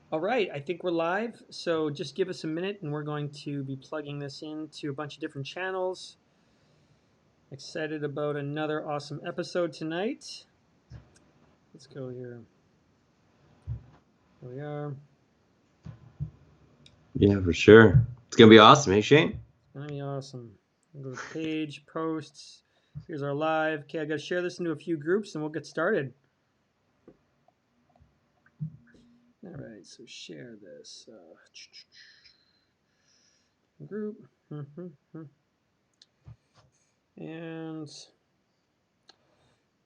All right, I think we're live. So just give us a minute and we're going to be plugging this into a bunch of different channels. Excited about another awesome episode tonight. Let's go here. Here we are. Yeah, for sure. It's gonna be awesome, hey Shane? It's going to be awesome. We'll go to page, posts. Here's our live. Okay, I got to share this into a few groups and we'll get started. All right, so share this group. And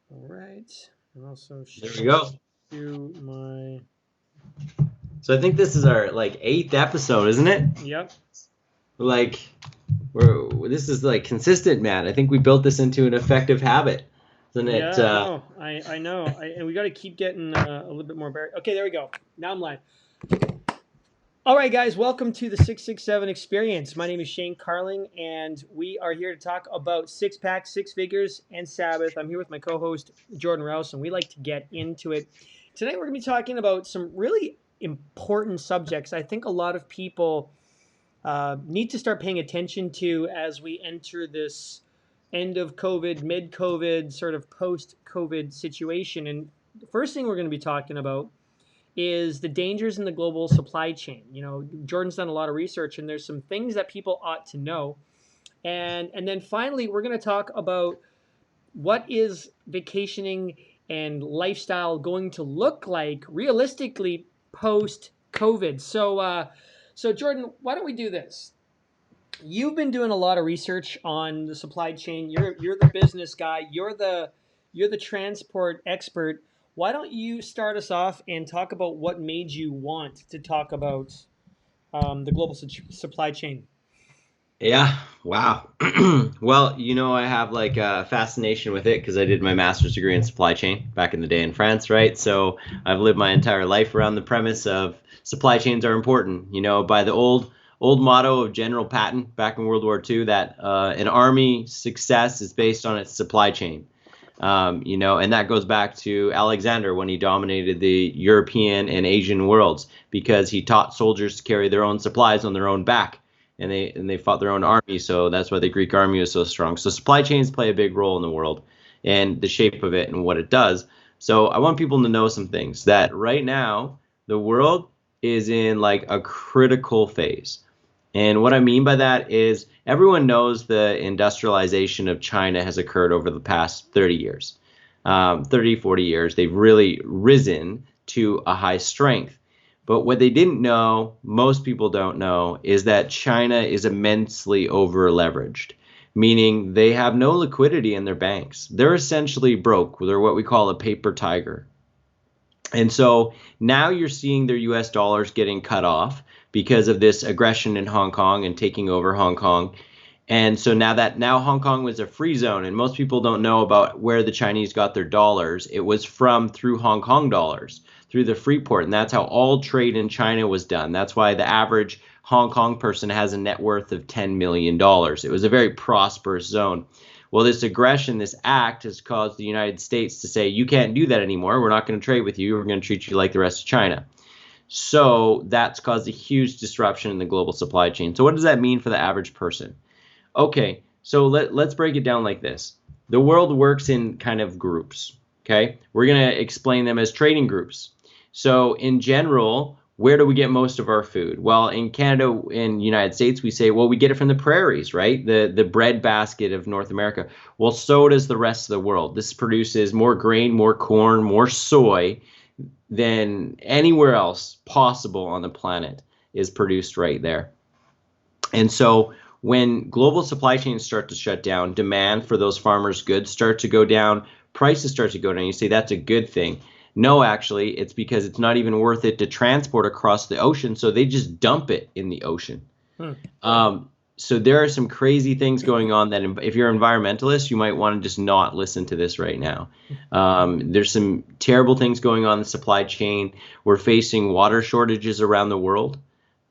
all right, and also There share we go. to my. So I think this is our eighth episode, isn't it? Yep. Like this is consistent, man. I think we built this into an effective habit, isn't it? Yeah, no, I know. And we got to keep getting a little bit more. Okay, there we go. Now I'm live. All right, guys, welcome to the 667 Experience. My name is Shane Carling, and we are here to talk about six packs, six figures, and Sabbath. I'm here with my co-host Jordan Rouse, and we like to get into it. Tonight, we're going to be talking about some really important subjects. I think a lot of people need to start paying attention to as we enter this end of COVID, mid COVID, sort of post COVID situation. And the first thing we're going to be talking about is the dangers in the global supply chain. You know, Jordan's done a lot of research, and there's some things that people ought to know. And then finally, we're going to talk about what is vacationing and lifestyle going to look like realistically post COVID. So Jordan, why don't we do this? You've been doing a lot of research on the supply chain. You're the business guy. You're the transport expert. Why don't you start us off and talk about what made you want to talk about the global supply chain? Yeah, wow. Well, I have a fascination with it because I did my master's degree in supply chain back in the day in France, right? So I've lived my entire life around the premise of supply chains are important, by the old motto of General Patton back in World War II that an army success is based on its supply chain. And that goes back to Alexander when he dominated the European and Asian worlds because he taught soldiers to carry their own supplies on their own back, and they fought their own army. So that's why the Greek army was so strong. So supply chains play a big role in the world and the shape of it and what it does. So I want people to know some things that right now the world is in a critical phase. And what I mean by that is everyone knows the industrialization of China has occurred over the past 30 years, 30, 40 years. They've really risen to a high strength. But what they didn't know, most people don't know, is that China is immensely over leveraged, meaning they have no liquidity in their banks. They're essentially broke. They're what we call a paper tiger. And so now you're seeing their US dollars getting cut off because of this aggression in Hong Kong and taking over Hong Kong. And so now Hong Kong was a free zone, and most people don't know about where the Chinese got their dollars. It was through Hong Kong dollars, through the free port, and that's how all trade in China was done. That's why the average Hong Kong person has a net worth of $10 million. It was a very prosperous zone. Well, this aggression, this act has caused the United States to say, you can't do that anymore. We're not going to trade with you. We're going to treat you like the rest of China. So that's caused a huge disruption in the global supply chain. So what does that mean for the average person? Okay, so let's break it down like this. The world works in kind of groups, okay? We're going to explain them as trading groups. So in general, where do we get most of our food? Well, in Canada and United States, we say, well, we get it from the prairies, right? The bread basket of North America. Well, so does the rest of the world. This produces more grain, more corn, more soy than anywhere else possible on the planet is produced right there. And so when global supply chains start to shut down, demand for those farmers' goods start to go down, prices start to go down. You say that's a good thing. No, actually, it's because it's not even worth it to transport across the ocean, so they just dump it in the ocean. Hmm. So there are some crazy things going on that if you're an environmentalist, you might want to just not listen to this right now. There's some terrible things going on in the supply chain. We're facing water shortages around the world.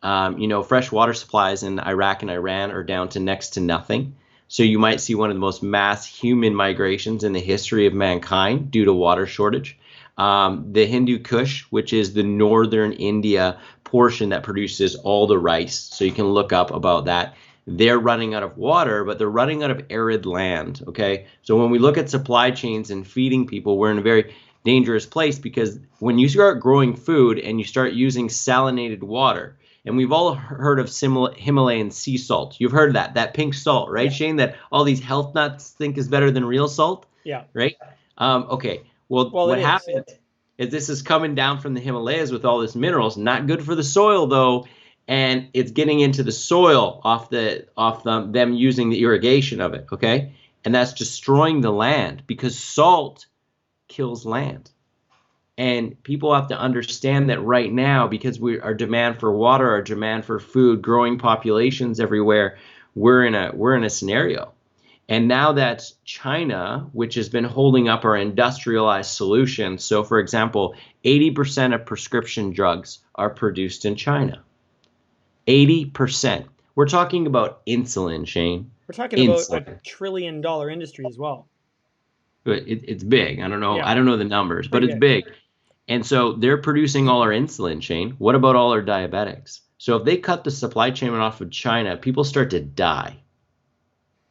Fresh water supplies in Iraq and Iran are down to next to nothing. So you might see one of the most mass human migrations in the history of mankind due to water shortage. the Hindu Kush, which is the northern India portion that produces all the rice. So you can look up about that. They're running out of water, but they're running out of arid land. Okay. So when we look at supply chains and feeding people, we're in a very dangerous place, because when you start growing food and you start using salinated water, and we've all heard of Himalayan sea salt. You've heard that pink salt, right, Yeah. Shane? That all these health nuts think is better than real salt, Yeah. right? Okay. Well, Well, it what is. happened is this is coming down from the Himalayas with all this minerals, not good for the soil though, and it's getting into the soil off them using the irrigation of it. Okay, and that's destroying the land, because salt kills land. And people have to understand that right now, because our demand for water, our demand for food, growing populations everywhere, we're in a scenario. And now that's China, which has been holding up our industrialized solution. So, for example, 80% of prescription drugs are produced in China. 80%. We're talking about insulin, Shane. We're talking about a Insulin. trillion-dollar industry as well. It's big. I don't know. Yeah, I don't know the numbers, but pretty it's big. big. And so they're producing all our insulin, Shane. What about all our diabetics? So if they cut the supply chain off of China, people start to die.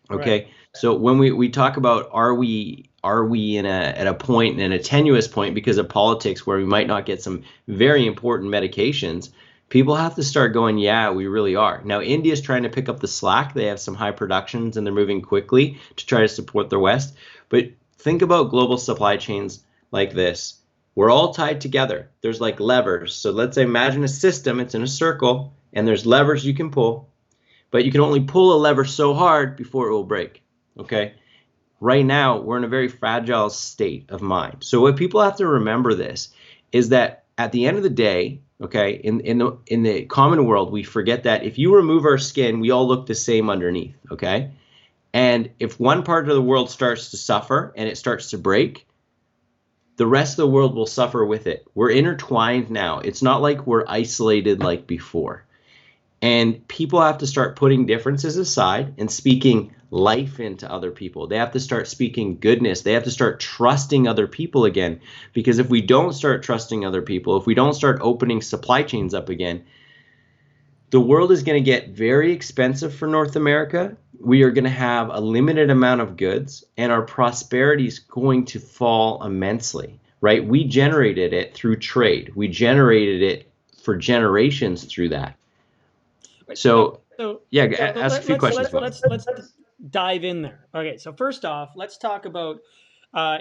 Right. Okay. So when we talk about, are we at a point, in a tenuous point because of politics, where we might not get some very important medications, people have to start going, yeah, we really are. Now India's trying to pick up the slack. They have some high productions and they're moving quickly to try to support the West. But think about global supply chains like this. We're all tied together. There's like levers. So let's say, imagine a system, it's in a circle, and there's levers you can pull, but you can only pull a lever so hard before it will break. Okay. Right now, we're in a very fragile state of mind. So what people have to remember this is that at the end of the day, okay, in the common world, we forget that if you remove our skin, we all look the same underneath. Okay. And if one part of the world starts to suffer and it starts to break, the rest of the world will suffer with it. We're intertwined now. It's not like we're isolated like before. And people have to start putting differences aside and speaking life into other people. They have to start speaking goodness. They have to start trusting other people again. Because if we don't start trusting other people, if we don't start opening supply chains up again, the world is going to get very expensive for North America. We are going to have a limited amount of goods, and our prosperity is going to fall immensely, right? We generated it through trade. We generated it for generations through that. So, So, yeah, so ask a few questions. let's dive in there. Okay, so first off, let's talk about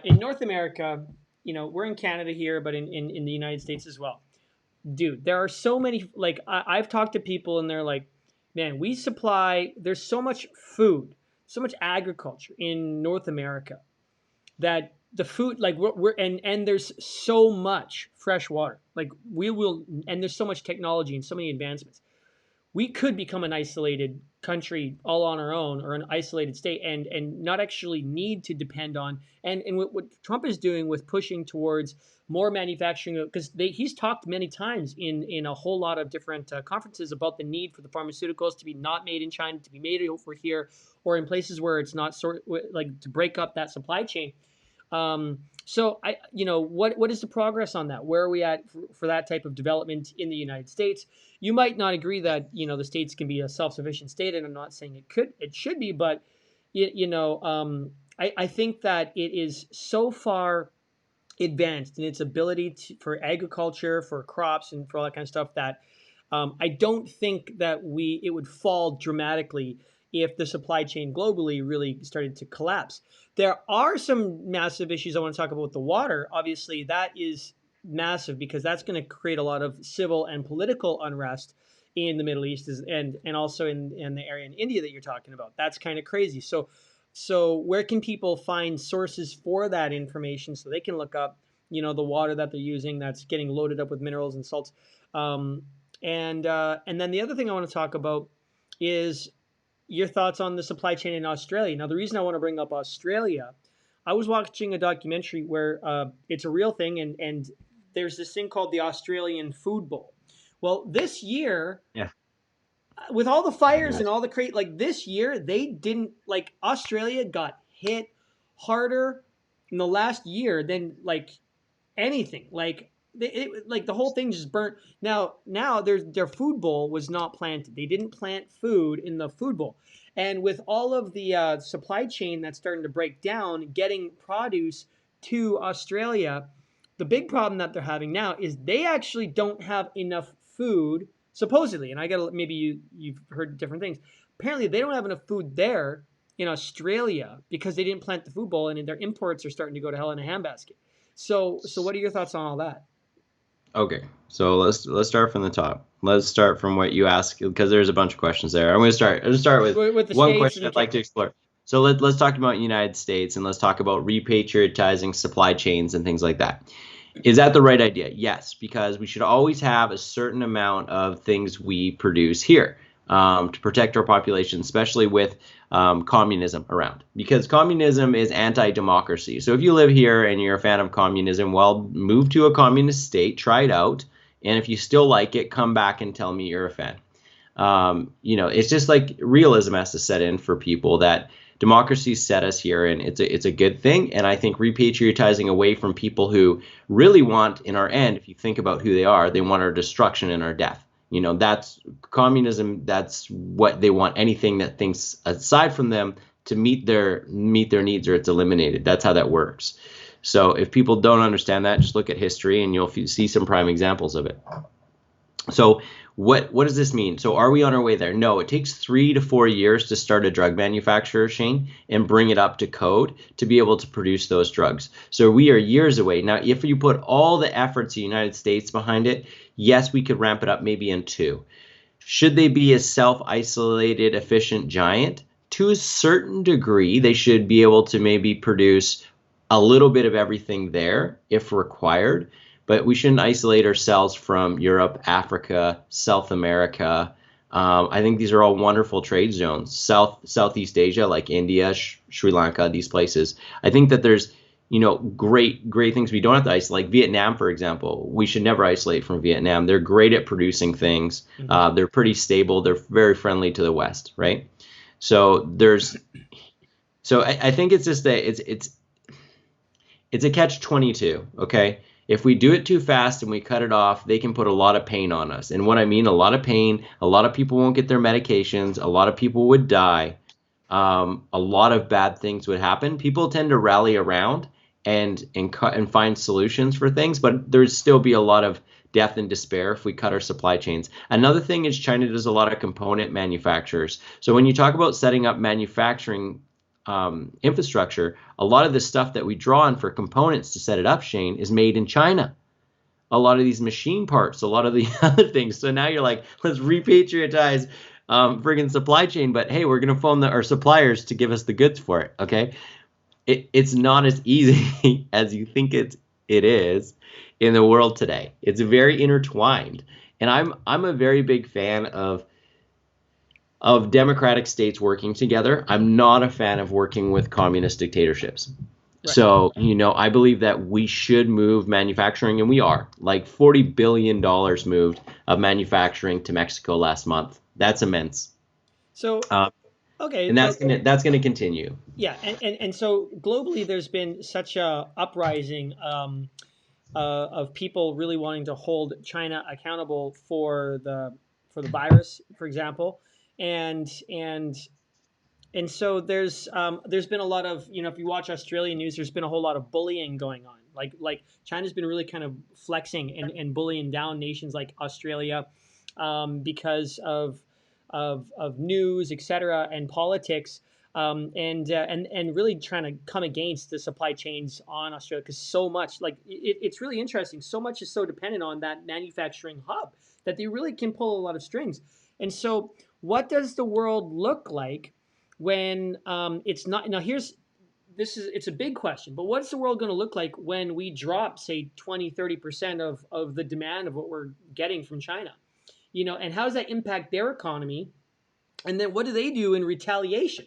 in North America. You know, we're in Canada here, but in the United States as well. Dude, there are so many. Like I've talked to people, and they're like, "Man, we supply. There's so much food, so much agriculture in North America that the food, like we're and there's so much fresh water. Like we will, and there's so much technology and so many advancements." We could become an isolated country all on our own, or an isolated state, and not actually need to depend on, and what Trump is doing with pushing towards more manufacturing, because he's talked many times in a whole lot of different conferences about the need for the pharmaceuticals to be not made in China, to be made over here, or in places where it's not like to break up that supply chain. So what is the progress on that? Where are we at for that type of development in the United States? You might not agree that the states can be a self-sufficient state, and I'm not saying it should be, but I think that it is so far advanced in its ability for agriculture, for crops, and for all that kind of stuff that I don't think that it would fall dramatically if the supply chain globally really started to collapse. There are some massive issues I want to talk about with the water. Obviously, that is massive because that's going to create a lot of civil and political unrest in the Middle East and also in the area in India that you're talking about. That's kind of crazy. So where can people find sources for that information so they can look up, the water that they're using that's getting loaded up with minerals and salts? And then the other thing I want to talk about is your thoughts on the supply chain in Australia. Now, the reason I want to bring up Australia, I was watching a documentary where it's a real thing, and there's this thing called the Australian Food Bowl. Well, this year, Yeah. with all the fires and all the like this year, they didn't, like, Australia got hit harder in the last year than like anything. Like the whole thing just burnt. Now their food bowl was not planted. They didn't plant food in the food bowl, and with all of the supply chain that's starting to break down, getting produce to Australia, the big problem that they're having now is they actually don't have enough food supposedly. And I got maybe you've heard different things. Apparently, they don't have enough food there in Australia because they didn't plant the food bowl, and their imports are starting to go to hell in a handbasket. So what are your thoughts on all that? Okay, so let's start from the top. Let's start from what you asked because there's a bunch of questions there. I'll start with With the one states question and I'd like to explore. So let's talk about United States and let's talk about repatriatizing supply chains and things like that. Is that the right idea? Yes, because we should always have a certain amount of things we produce here to protect our population, especially with communism around. Because communism is anti-democracy. So if you live here and you're a fan of communism, well, move to a communist state, try it out, and if you still like it, come back and tell me you're a fan. It's just like realism has to set in for people that democracy set us here, and it's a good thing. And I think repatriatizing away from people who really want, in our end, if you think about who they want our destruction and our death. That's communism. That's what they want. Anything that thinks aside from them to meet their needs, or it's eliminated. That's how that works. So if people don't understand that, just look at history and you'll see some prime examples of it. So what does this mean? So are we on our way there? No, it takes 3 to 4 years to start a drug manufacturer, Shane, and bring it up to code to be able to produce those drugs. So we are years away. Now, if you put all the efforts of the United States behind it, yes, we could ramp it up maybe in 2. Should they be a self-isolated, efficient giant? To a certain degree, they should be able to maybe produce a little bit of everything there if required. But we shouldn't isolate ourselves from Europe, Africa, South America. I think these are all wonderful trade zones. Southeast Asia, like India, Sri Lanka, these places. I think that there's, great things we don't have to isolate. Like Vietnam, for example, we should never isolate from Vietnam. They're great at producing things. They're pretty stable. They're very friendly to the West, right? So I think it's just it's a catch-22, okay? If we do it too fast and we cut it off, they can put a lot of pain on us. And what I mean, a lot of pain, a lot of people won't get their medications, a lot of people would die, a lot of bad things would happen. People tend to rally around and find solutions for things, but there'd still be a lot of death and despair if we cut our supply chains. Another thing is China does a lot of component manufacturers. So when you talk about setting up manufacturing infrastructure, a lot of the stuff that we draw on for components to set it up, Shane, is made in China. A lot of these machine parts, a lot of the other things. So now you're like, let's repatriatize friggin' supply chain, but hey, we're gonna phone our suppliers to give us the goods for it. Okay, it's not as easy as you think it is in the world today. It's very intertwined, and I'm a very big fan of democratic states working together. I'm not a fan of working with communist dictatorships. Right. So, I believe that we should move manufacturing, and we are. Like $40 billion moved of manufacturing to Mexico last month. That's immense. So, okay. And that's gonna continue. Yeah, and so globally there's been such a uprising of people really wanting to hold China accountable for the virus, for example. And so there's been a lot of, if you watch Australian news, there's been a whole lot of bullying going on. Like China's been really kind of flexing and bullying down nations like Australia because of news, etc., and politics, and really trying to come against the supply chains on Australia, because so much, it's really interesting. So much is so dependent on that manufacturing hub that they really can pull a lot of strings. And so, what does the world look like when it's not? Now, it's a big question, but what's the world going to look like when we drop, say, 20-30% of the demand of what we're getting from China? And how does that impact their economy? And then what do they do in retaliation?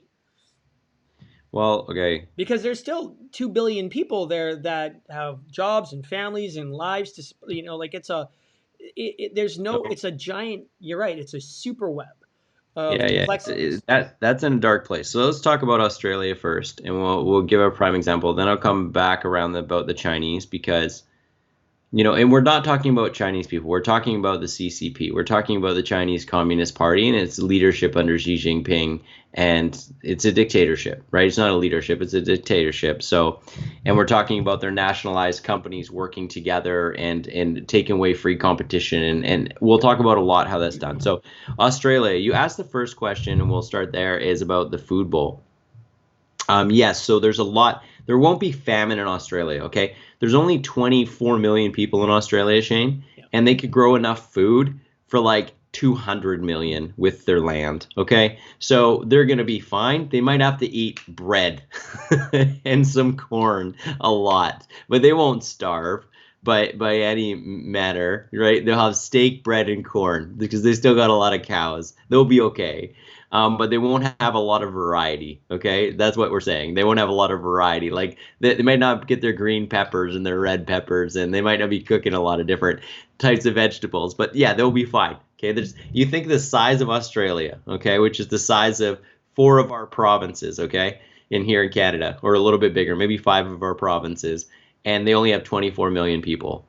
Well, okay. Because there's still 2 billion people there that have jobs and families and lives to, it's a giant, you're right, it's a super web of complexities. That's in a dark place. So let's talk about Australia first, and we'll give a prime example. Then I'll come back around about the Chinese, because And we're not talking about Chinese people. We're talking about the CCP. We're talking about the Chinese Communist Party and its leadership under Xi Jinping. And it's a dictatorship, right? It's not a leadership, it's a dictatorship. So, and we're talking about their nationalized companies working together and taking away free competition. And we'll talk about a lot how that's done. So, Australia, you asked the first question, and we'll start there, is about the food bowl. Yes, so there's a lot. There won't be famine in Australia, okay? There's only 24 million people in Australia, Shane, and they could grow enough food for like 200 million with their land, okay? So they're going to be fine. They might have to eat bread and some corn a lot, but they won't starve by any matter, right? They'll have steak, bread, and corn because they still got a lot of cows. They'll be okay. But they won't have a lot of variety. Okay, that's what we're saying. They won't have a lot of variety. Like they might not get their green peppers and their red peppers, and they might not be cooking a lot of different types of vegetables. But yeah, they'll be fine. Okay, you think the size of Australia, okay, which is the size of 4 of our provinces, okay, in here in Canada, or a little bit bigger, maybe 5 of our provinces, and they only have 24 million people.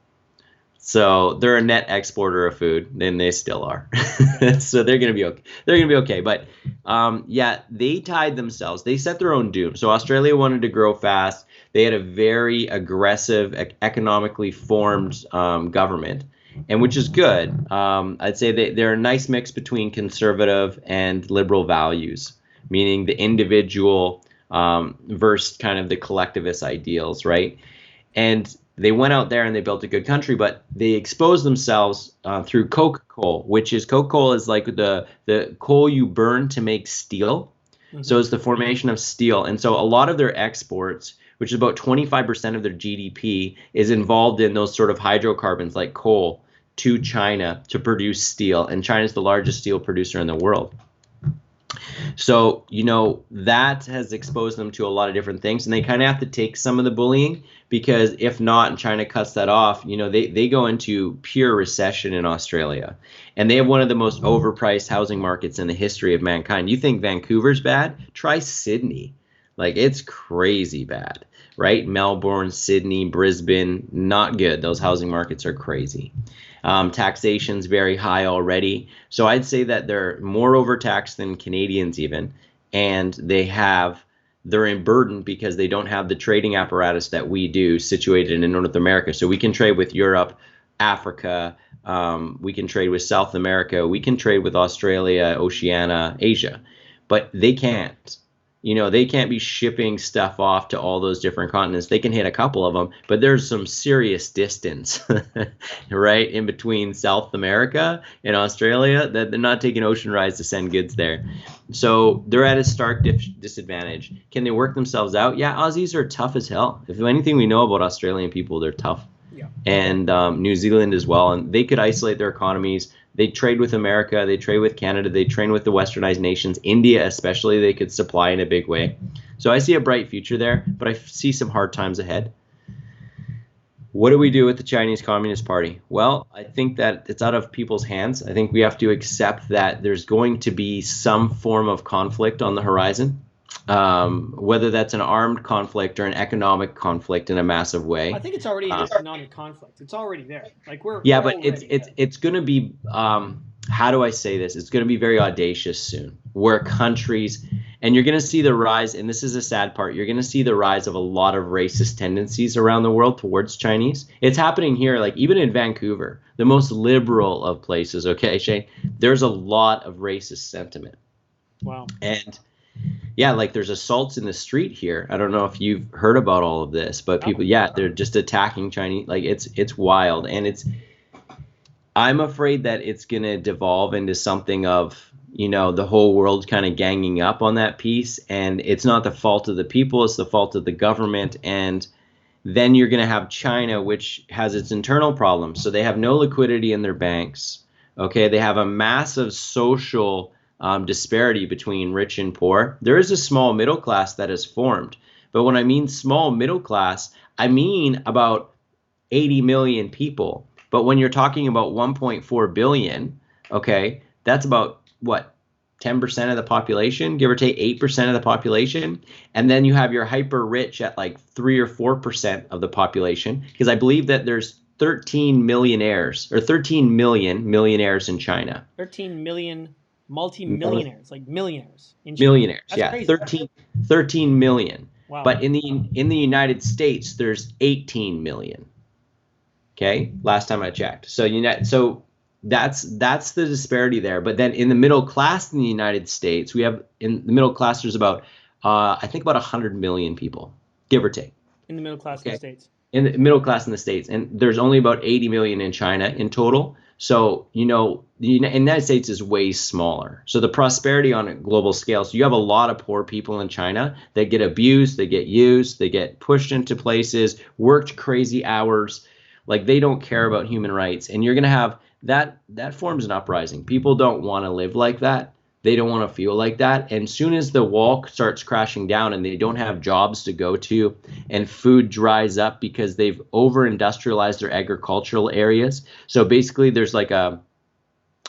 So they're a net exporter of food, and they still are. So they're gonna be okay. They're gonna be okay. But yeah, they tied themselves. They set their own doom. So Australia wanted to grow fast. They had a very aggressive, economically formed government, and which is good. I'd say they're a nice mix between conservative and liberal values, meaning the individual versus kind of the collectivist ideals, right? And they went out there and they built a good country, but they exposed themselves through coke coal, which is coke coal is like the coal you burn to make steel. Mm-hmm. So it's the formation of steel. And so a lot of their exports, which is about 25% of their GDP, is involved in those sort of hydrocarbons like coal to China to produce steel. And China is the largest steel producer in the world. So, that has exposed them to a lot of different things, and they kind of have to take some of the bullying, because if not, and China cuts that off, they go into pure recession in Australia, and they have one of the most overpriced housing markets in the history of mankind. You think Vancouver's bad? Try Sydney. Like, it's crazy bad, right? Melbourne, Sydney, Brisbane, not good. Those housing markets are crazy. Taxation's very high already. So I'd say that they're more overtaxed than Canadians even, and they're burdened because they don't have the trading apparatus that we do situated in North America. So we can trade with Europe, Africa, we can trade with South America, we can trade with Australia, Oceania, Asia, but they can't. They can't be shipping stuff off to all those different continents. They can hit a couple of them, but there's some serious distance, right, in between South America and Australia that they're not taking ocean rides to send goods there. So they're at a stark disadvantage. Can they work themselves out? Yeah, Aussies are tough as hell. If anything we know about Australian people, they're tough. Yeah. And New Zealand as well. And they could isolate their economies. They trade with America, they trade with Canada, they trade with the westernized nations. India especially, they could supply in a big way. So I see a bright future there, but I see some hard times ahead. What do we do with the Chinese Communist Party? Well, I think that it's out of people's hands. I think we have to accept that there's going to be some form of conflict on the horizon. Whether that's an armed conflict or an economic conflict in a massive way. I think it's already an economic conflict. It's already there. Like we're but it's going to be how do I say this? It's going to be very audacious soon, where countries, and you're going to see the rise, and this is a sad part, you're going to see the rise of a lot of racist tendencies around the world towards Chinese. It's happening here, like even in Vancouver, the most liberal of places. Okay, Shane, there's a lot of racist sentiment. Wow. And yeah, like there's assaults in the street here. I don't know if you've heard about all of this, but people, they're just attacking Chinese. Like it's wild, and I'm afraid that it's gonna devolve into something of the whole world kind of ganging up on that piece, and it's not the fault of the people, it's the fault of the government. And then you're gonna have China, which has its internal problems. So they have no liquidity in their banks. Okay, they have a massive social disparity between rich and poor. There is a small middle class that is formed. But when I mean small middle class, I mean about 80 million people. But when you're talking about 1.4 billion, okay, that's about what? 10% of the population, give or take 8% of the population. And then you have your hyper rich at like 3 or 4% of the population. Because I believe that there's 13 millionaires or 13 million millionaires in China. 13 million Million, multi-millionaires, like millionaires in China. millionaires, That's yeah, crazy. 13 million. Wow. But in the United States, there's 18 million. Okay, last time I checked. So that's the disparity there. But then in the middle class in the United States, we have in the middle class there's about I think about 100 million people, give or take. In the middle class in the States. In the middle class in the States, and there's only about 80 million in China in total. So the United States is way smaller. So the prosperity on a global scale. So you have a lot of poor people in China that get abused, they get used, they get pushed into places, worked crazy hours. Like they don't care about human rights, and you're gonna have that forms an uprising. People don't want to live like that. They don't want to feel like that. And soon as the wall starts crashing down and they don't have jobs to go to, and food dries up because they've over-industrialized their agricultural areas. So basically, there's like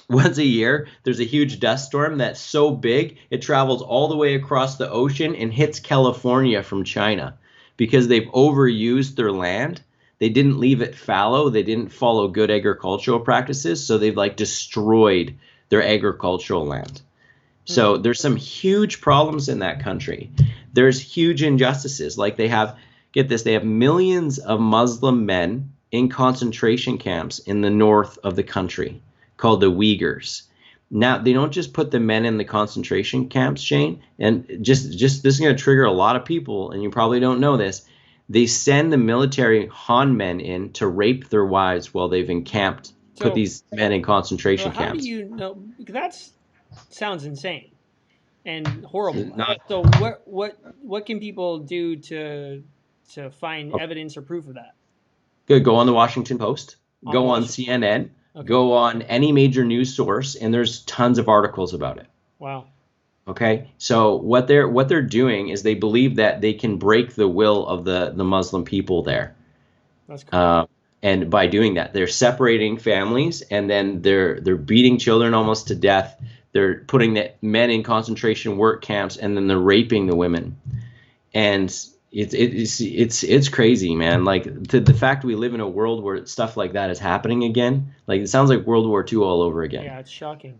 once a year, there's a huge dust storm that's so big it travels all the way across the ocean and hits California from China because they've overused their land. They didn't leave it fallow. They didn't follow good agricultural practices. So they've like destroyed their agricultural land. So there's some huge problems in that country. There's huge injustices. Like they have millions of Muslim men in concentration camps in the north of the country called the Uyghurs. Now, they don't just put the men in the concentration camps, Shane, and just this is going to trigger a lot of people, and you probably don't know this. They send the military Han men in to rape their wives while they've encamped, put these men in concentration camps. How do you know? Because that sounds insane and horrible. So what can people do to find evidence or proof of that? Good. Go on the Washington Post. Go on CNN. Okay. Go on any major news source, and there's tons of articles about it. Wow. Okay, so what they're doing is they believe that they can break the will of the Muslim people there. That's cool. And by doing that, they're separating families, and then they're beating children almost to death. They're putting the men in concentration work camps, and then they're raping the women. And it's crazy, man. Like the fact we live in a world where stuff like that is happening again, like it sounds like World War II all over again. Yeah, it's shocking.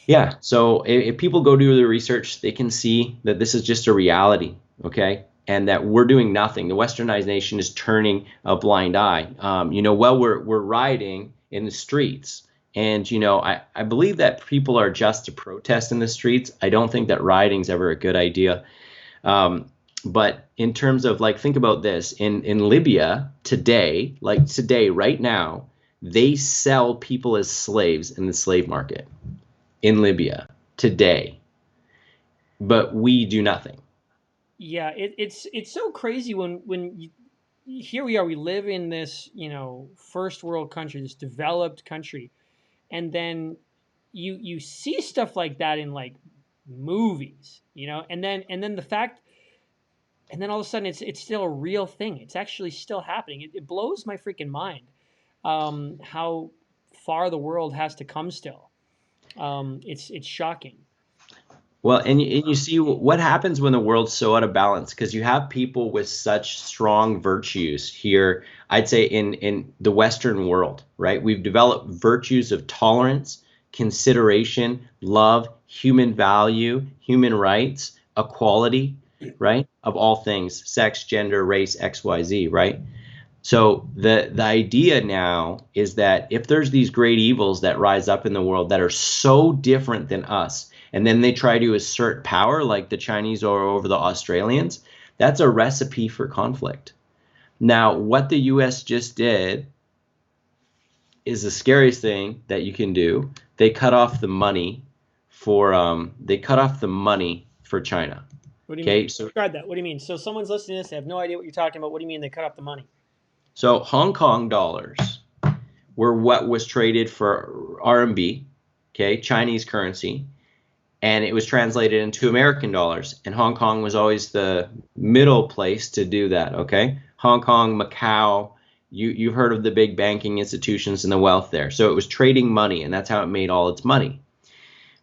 Yeah, so if people go do the research, they can see that this is just a reality, okay? And that we're doing nothing. The westernized nation is turning a blind eye. We're rioting in the streets. And, I believe that people are just to protest in the streets. I don't think that rioting's ever a good idea. But in terms of, like, think about this. In Libya today, right now, they sell people as slaves in the slave market. In Libya today, but we do nothing. Yeah, it's so crazy when here we are. We live in this first world country, this developed country, and then you see stuff like that in like movies, and then the fact, and then all of a sudden it's still a real thing. It's actually still happening. It blows my freaking mind how far the world has to come still. It's shocking. Well, and you see what happens when the world's so out of balance, because you have people with such strong virtues here, I'd say in the Western world, right? We've developed virtues of tolerance, consideration, love, human value, human rights, equality, right? Of all things, sex, gender, race, XYZ, right? So the idea now is that if there's these great evils that rise up in the world that are so different than us, and then they try to assert power like the Chinese or over the Australians, that's a recipe for conflict. Now, what the US just did is the scariest thing that you can do. They cut off the money for China. What do you mean? Describe that. What do you mean? So someone's listening to this, they have no idea what you're talking about. What do you mean they cut off the money? So Hong Kong dollars were what was traded for RMB, okay, Chinese currency, and it was translated into American dollars. And Hong Kong was always the middle place to do that, okay? Hong Kong, Macau, you've heard of the big banking institutions and the wealth there. So it was trading money, and that's how it made all its money.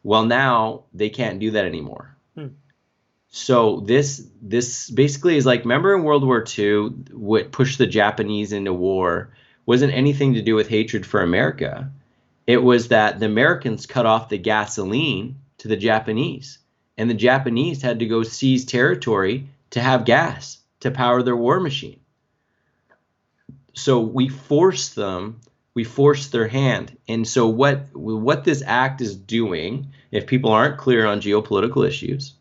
Well, now they can't do that anymore. So this basically is like, remember in World War II, what pushed the Japanese into war wasn't anything to do with hatred for America. It was that the Americans cut off the gasoline to the Japanese, and the Japanese had to go seize territory to have gas to power their war machine. So we forced them, we forced their hand. And so what this act is doing, if people aren't clear on geopolitical issues,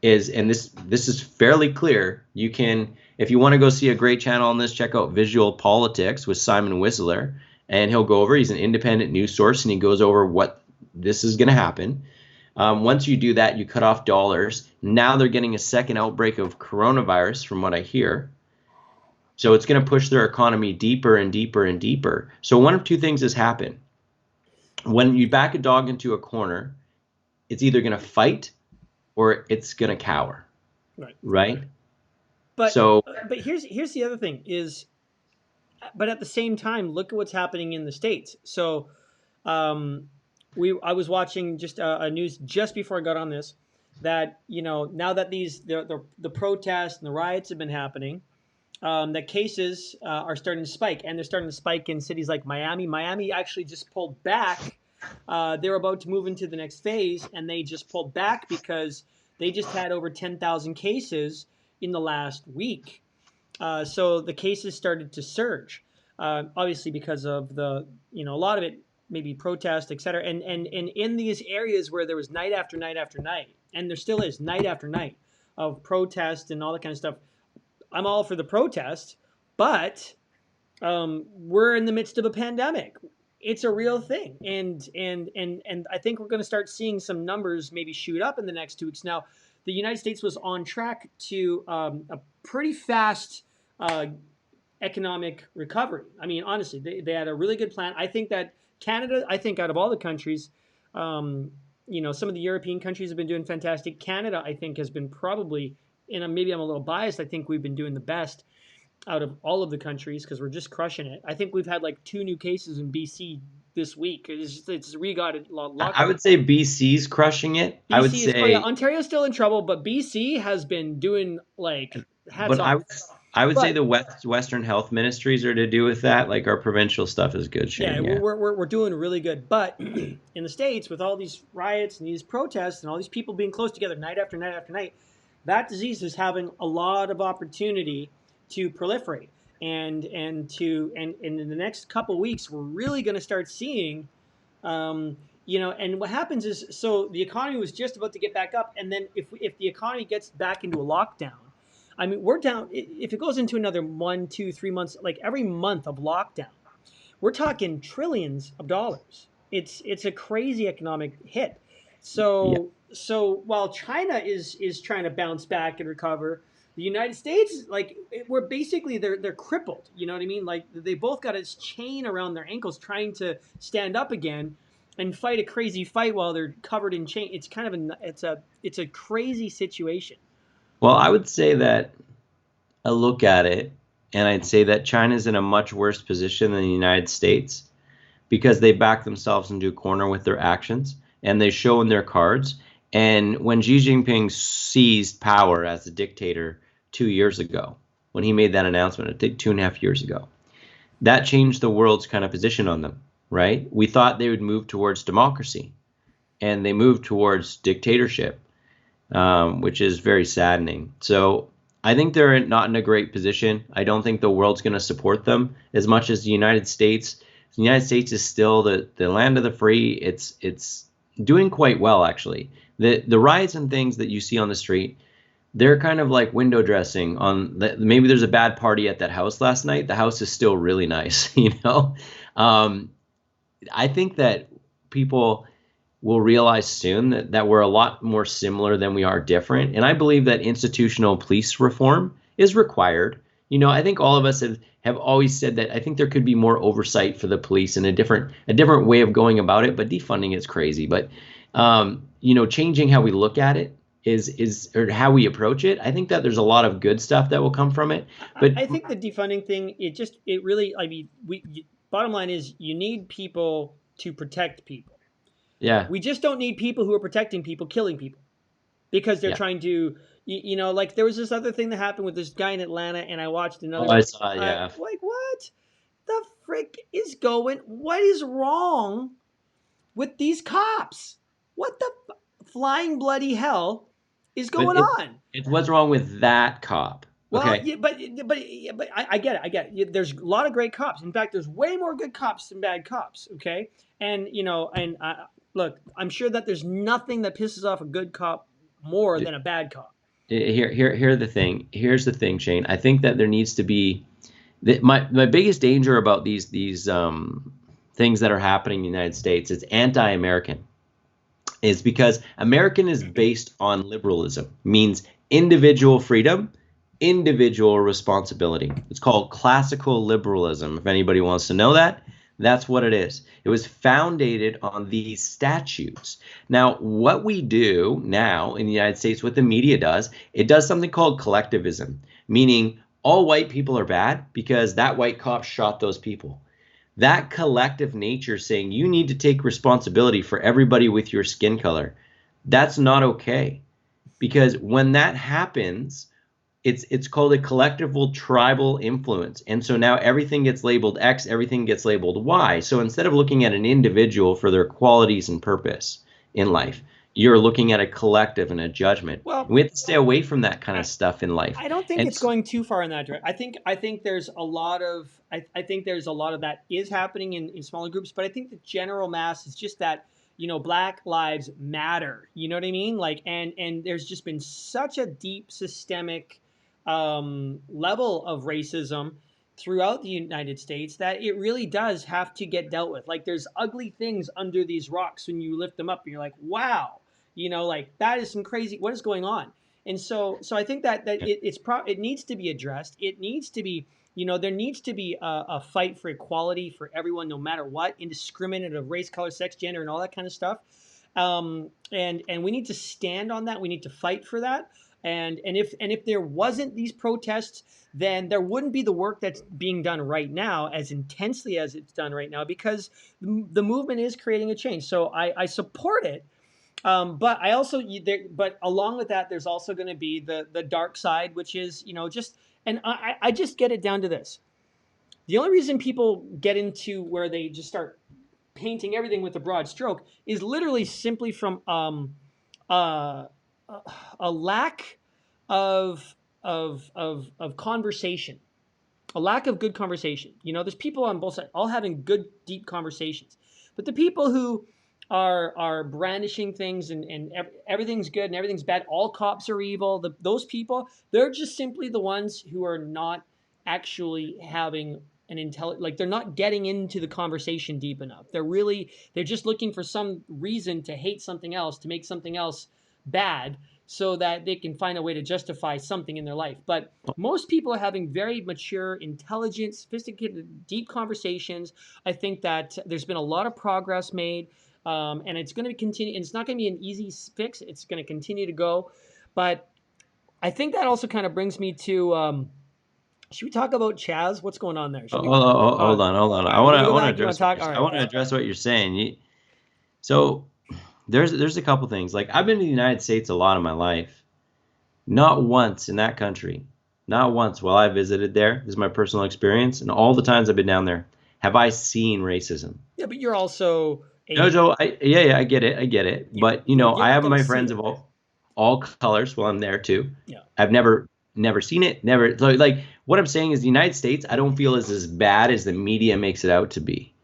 is, and this is fairly clear, you can, if you want to go see a great channel on this, check out Visual Politics with Simon Whistler, and he'll go over, he's an independent news source, and he goes over what this is going to happen. Once you do that, you cut off dollars. Now they're getting a second outbreak of coronavirus, from what I hear. So it's going to push their economy deeper and deeper and deeper. So one of two things has happened. When you back a dog into a corner, it's either going to fight or it's going to cower. Right? But here's the other thing is, but at the same time, look at what's happening in the States. So I was watching just a news just before I got on this, that, you know, now that the protests and the riots have been happening, that cases are starting to spike, and they're starting to spike in cities like Miami. Miami actually just pulled back. They were about to move into the next phase, and they just pulled back because they just had over 10,000 cases in the last week. So the cases started to surge, obviously because of a lot of it maybe protest, et cetera. And in these areas where there was night after night after night, and there still is night after night of protest and all that kind of stuff, I'm all for the protest, but we're in the midst of a pandemic. It's a real thing, and I think we're going to start seeing some numbers maybe shoot up in the next 2 weeks. Now, the United States was on track to a pretty fast economic recovery. I mean, honestly, they had a really good plan. I think that Canada, out of all the countries, some of the European countries have been doing fantastic. Canada, I think, has been probably, and maybe I'm a little biased, I think we've been doing the best out of all of the countries because we're just crushing it. I think we've had like 2 new cases in BC this week. It's got it locked. I would say BC's crushing it. I would say Ontario's still in trouble, but BC has been doing like hats but off. I would say the Western health ministries are to do with that. Like our provincial stuff is good, Shane. Yeah, we're doing really good. But in the States, with all these riots and these protests and all these people being close together night after night after night, that disease is having a lot of opportunity to proliferate. And in the next couple of weeks, we're really going to start seeing, and what happens is, so the economy was just about to get back up, and then if the economy gets back into a lockdown, I mean, we're down. If it goes into another 1, 2, 3 months, like every month of lockdown, we're talking trillions of dollars. It's a crazy economic hit. So while China is trying to bounce back and recover, the United States, like, we're basically they're crippled. You know what I mean? Like, they both got this chain around their ankles trying to stand up again and fight a crazy fight while they're covered in chain. It's kind of it's a crazy situation. Well, I would say that I look at it and I'd say that China's in a much worse position than the United States because they back themselves into a corner with their actions and they show in their cards. And when Xi Jinping seized power as a dictator 2 years ago, when he made that announcement, I think 2.5 years ago, that changed the world's kind of position on them, right? We thought they would move towards democracy and they moved towards dictatorship. Which is very saddening. So I think they're not in a great position. I don't think the world's going to support them as much as the United States. The United States is still the land of the free. It's doing quite well, actually. The riots and things that you see on the street, they're kind of like window dressing on maybe there's a bad party at that house last night. The house is still really nice, I think that people will realize soon that we're a lot more similar than we are different. And I believe that institutional police reform is required. I think all of us have always said that I think there could be more oversight for the police and a different way of going about it, but defunding is crazy. But, changing how we look at it or how we approach it. I think that there's a lot of good stuff that will come from it. But I think the defunding thing, it really, I mean, bottom line is you need people to protect people. Yeah. We just don't need people who are protecting people, killing people, because they're trying to, like there was this other thing that happened with this guy in Atlanta, and I watched another. Oh, I saw, yeah. Like, what the frick is going? What is wrong with these cops? What the flying bloody hell is But going on? it's what's wrong with that cop. Well, Okay. yeah, but I get it. I get it. There's a lot of great cops. In fact, there's way more good cops than bad cops. Okay, and look, I'm sure that there's nothing that pisses off a good cop more than a bad cop. Here's the thing, Shane. I think that there needs to be my biggest danger about these things that are happening in the United States. It's anti-American. Is because American is based on liberalism, means individual freedom, individual responsibility. It's called classical liberalism. If anybody wants to know that, that's what it is. It was founded on these statutes. Now, what we do now in the United States, what the media does, it does something called collectivism, meaning all white people are bad because that white cop shot those people. That collective nature saying you need to take responsibility for everybody with your skin color, that's not okay. Because when that happens, it's called a collectival tribal influence. And so now everything gets labeled X, everything gets labeled Y. So instead of looking at an individual for their qualities and purpose in life, you're looking at a collective and a judgment. Well, we have to stay away from that kind of stuff in life. I don't think it's going too far in that direction. I think there's a lot of I think there's a lot of that is happening in smaller groups, but I think the general mass is just that, Black lives matter. You know what I mean? Like, and there's just been such a deep systemic level of racism throughout the United States that it really does have to get dealt with. Like, there's ugly things under these rocks when you lift them up and you're like, wow, like that is some crazy, what is going on? And so I think that it needs to be addressed. It needs to be, there needs to be a fight for equality for everyone, no matter what, indiscriminate of race, color, sex, gender, and all that kind of stuff. And we need to stand on that. We need to fight for that. And if there wasn't these protests, then there wouldn't be the work that's being done right now as intensely as it's done right now, because the movement is creating a change. So I support it. But I also, but along with that, there's also going to be the dark side, which is, and I just get it down to this. The only reason people get into where they just start painting everything with a broad stroke is literally simply from a lack of conversation, a lack of good conversation. There's people on both sides all having good, deep conversations, but the people who are brandishing things and everything's good and everything's bad, all cops are evil, those people, they're just simply the ones who are not actually having like, they're not getting into the conversation deep enough. They're just looking for some reason to hate something else, to make something else bad, so that they can find a way to justify something in their life. But most people are having very mature, intelligent, sophisticated, deep conversations. I think that there's been a lot of progress made. And it's going to continue. And it's not going to be an easy fix. It's going to continue to go. But I think that also kind of brings me to, should we talk about Chaz? What's going on there? Hold on. I want to address what you're saying. So there's a couple things. Like, I've been to the United States a lot of my life. Not once in that country, not once while I visited there, this is my personal experience, and all the times I've been down there, have I seen racism. Yeah, but you're also... No, I get it. But I have my friends of all colors while I'm there too. Yeah. I've never seen it. Never. Like, what I'm saying is, the United States, I don't feel is as bad as the media makes it out to be.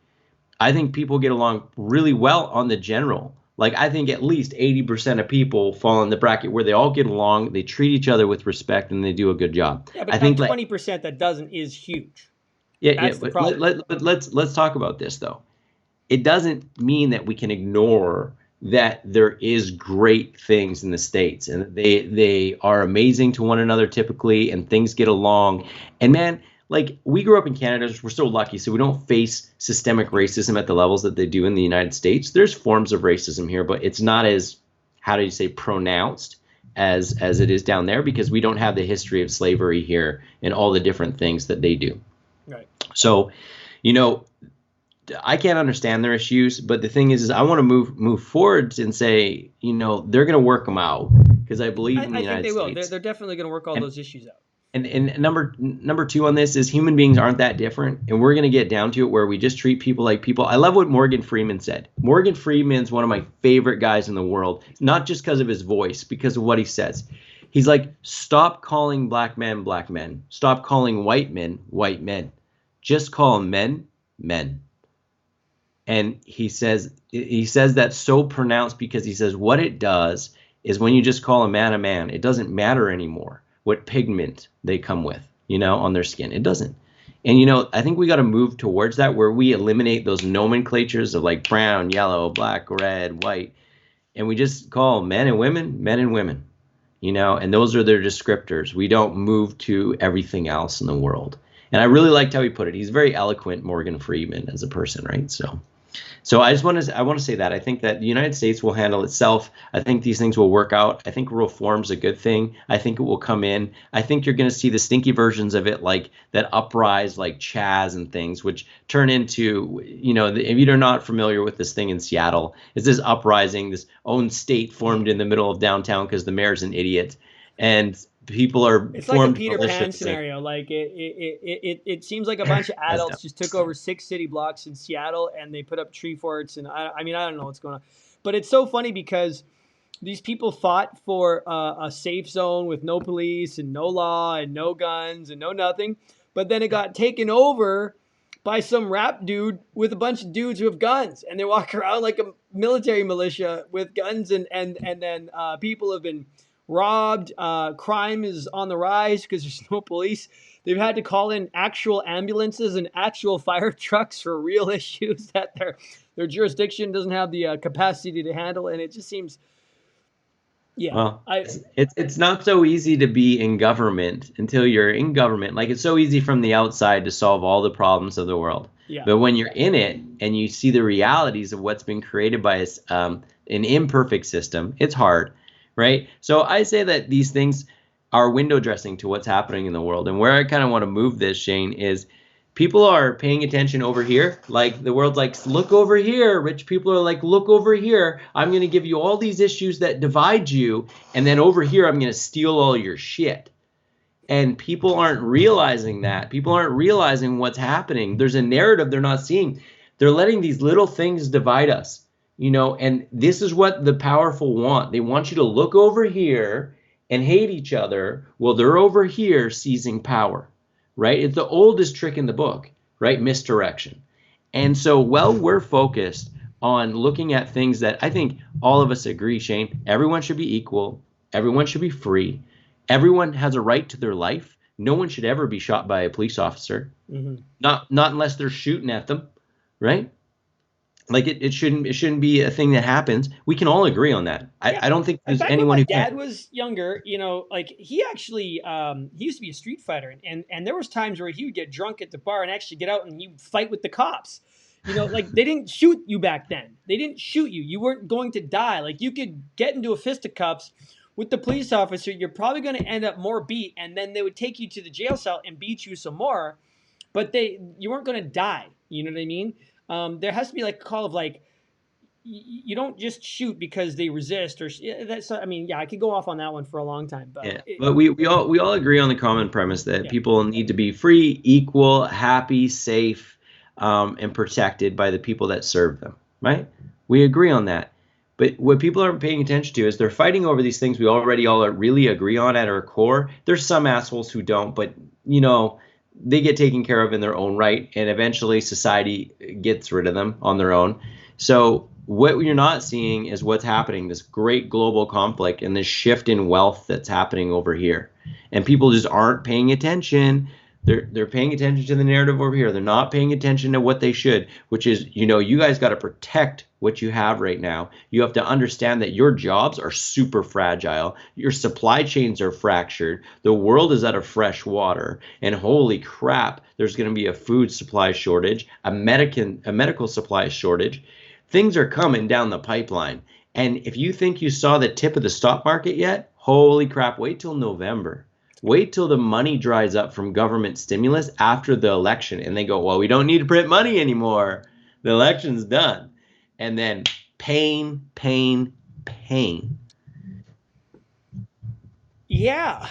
I think people get along really well on the general. Like, I think at least 80% of people fall in the bracket where they all get along, they treat each other with respect, and they do a good job. Yeah, but I think 20% that doesn't is huge. That's the problem. But let's talk about this though. It doesn't mean that we can ignore that there is great things in the States, and they are amazing to one another typically, and things get along. And man, like, we grew up in Canada, we're so lucky, so we don't face systemic racism at the levels that they do in the United States. There's forms of racism here, but it's not as, how do you say, pronounced as it is down there, because we don't have the history of slavery here and all the different things that they do. Right. So, I can't understand their issues, but the thing is I want to move forward and say, they're going to work them out, because I believe in the United States. I think they will. They're definitely going to work all those issues out. And number two on this is human beings aren't that different, and we're gonna get down to it where we just treat people like people. I love what Morgan Freeman said. Morgan Freeman's one of my favorite guys in the world, not just because of his voice, because of what he says. He's like, stop calling black men, stop calling white men, just call men men. And he says that so pronounced because he says what it does is when you just call a man, it doesn't matter anymore what pigment they come with, on their skin. It doesn't. And, I think we got to move towards that where we eliminate those nomenclatures of like brown, yellow, black, red, white, and we just call men and women, and those are their descriptors. We don't move to everything else in the world. And I really liked how he put it. He's very eloquent, Morgan Freeman, as a person, right? So I want to say that I think that the United States will handle itself. I think these things will work out. I think reform's a good thing. I think it will come in. I think you're going to see the stinky versions of it, like that uprise, like Chaz and things, which turn into, if you're not familiar with this thing in Seattle, it's this uprising, this own state formed in the middle of downtown because the mayor's an idiot, and people are It's like a formed Peter Pan militias. scenario. Like it seems like a bunch of adults just took over 6 city blocks in Seattle and they put up tree forts. And I mean, I don't know what's going on, but it's so funny because these people fought for a safe zone with no police and no law and no guns and no nothing. But then it got taken over by some rap dude with a bunch of dudes who have guns, and they walk around like a military militia with guns, and then people have been robbed. Crime is on the rise because there's no police. They've had to call in actual ambulances and actual fire trucks for real issues that their jurisdiction doesn't have the capacity to handle, and it just seems, yeah. Well, it's not so easy to be in government until you're in government. Like, it's so easy from the outside to solve all the problems of the world. Yeah. But when you're in it and you see the realities of what's been created by an imperfect system, it's hard, right? So I say that these things are window dressing to what's happening in the world. And where I kind of want to move this, Shane, is people are paying attention over here. Like, the world's like, look over here. Rich people are like, look over here. I'm going to give you all these issues that divide you. And then over here, I'm going to steal all your shit. And people aren't realizing that. People aren't realizing what's happening. There's a narrative they're not seeing. They're letting these little things divide us, and this is what the powerful want. They want you to look over here and hate each other while they're over here seizing power. Right? It's the oldest trick in the book, right? Misdirection. And so while we're focused on looking at things that I think all of us agree, Shane, everyone should be equal. Everyone should be free. Everyone has a right to their life. No one should ever be shot by a police officer. Mm-hmm. Not unless they're shooting at them, right? Like, it shouldn't be a thing that happens. We can all agree on that. Yeah. I don't think there's anyone who can't. When my dad was younger, like, he actually he used to be a street fighter, and there was times where he would get drunk at the bar and actually get out and you fight with the cops. Like, they didn't shoot you back then. They didn't shoot you. You weren't going to die. Like, you could get into a fisticuffs with the police officer. You're probably going to end up more beat, and then they would take you to the jail cell and beat you some more. But you weren't going to die. You know what I mean? There has to be like a call of like, you don't just shoot because they resist, or that's. I mean, yeah, I could go off on that one for a long time, but yeah. But we all agree on the common premise that people need to be free, equal, happy, safe, and protected by the people that serve them. Right? We agree on that. But what people aren't paying attention to is they're fighting over these things we already all really agree on at our core. There's some assholes who don't, but they get taken care of in their own right, and eventually society gets rid of them on their own. So what you're not seeing is what's happening, this great global conflict and this shift in wealth that's happening over here. And people just aren't paying attention. They're paying attention to the narrative over here. They're not paying attention to what they should, which is, you guys got to protect what you have right now. You have to understand that your jobs are super fragile. Your supply chains are fractured. The world is out of fresh water. And holy crap, there's going to be a food supply shortage, a medical supply shortage. Things are coming down the pipeline. And if you think you saw the tip of the stock market yet, holy crap, wait till November. Wait till the money dries up from government stimulus after the election, and they go, well, we don't need to print money anymore. The election's done. And then pain, pain, pain. Yeah.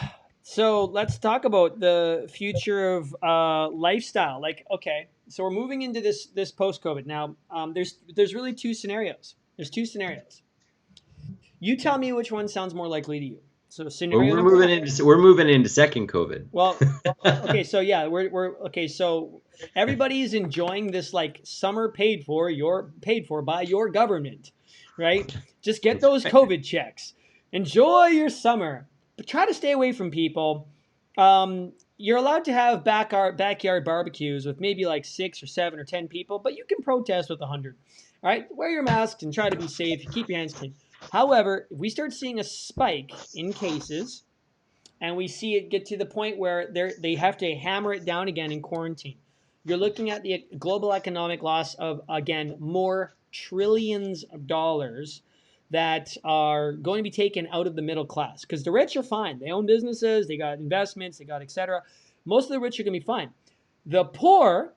So let's talk about the future of lifestyle. Like, okay, so we're moving into this post COVID now. There's really two scenarios. There's two scenarios. You tell me which one sounds more likely to you. So We're, scenario we're number moving one. into we're moving into second COVID. Well, okay, so yeah, we're okay. So everybody's enjoying this like summer paid for by your government, right? Just get That's those right. COVID checks. Enjoy your summer, but try to stay away from people. You're allowed to have backyard barbecues with maybe like 6 or 7 or 10 people, but you can protest with 100. All right, wear your masks and try to be safe. Keep your hands clean. However, if we start seeing a spike in cases and we see it get to the point where they have to hammer it down again in quarantine. You're looking at the global economic loss of, again, more trillions of dollars that are going to be taken out of the middle class because the rich are fine. They own businesses, they got investments, they got etc. Most of the rich are going to be fine. The poor,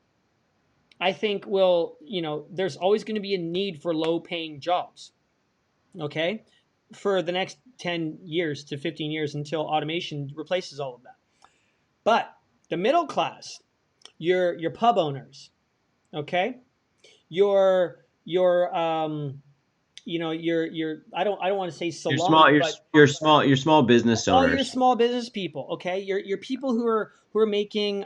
I think, there's always going to be a need for low paying jobs. Okay, for the next 10 years to 15 years until automation replaces all of that. But the middle class, your pub owners, okay, your your I don't want to say You're small. salon, but You're small. You're small business all your owners. small business people, okay, your people who are making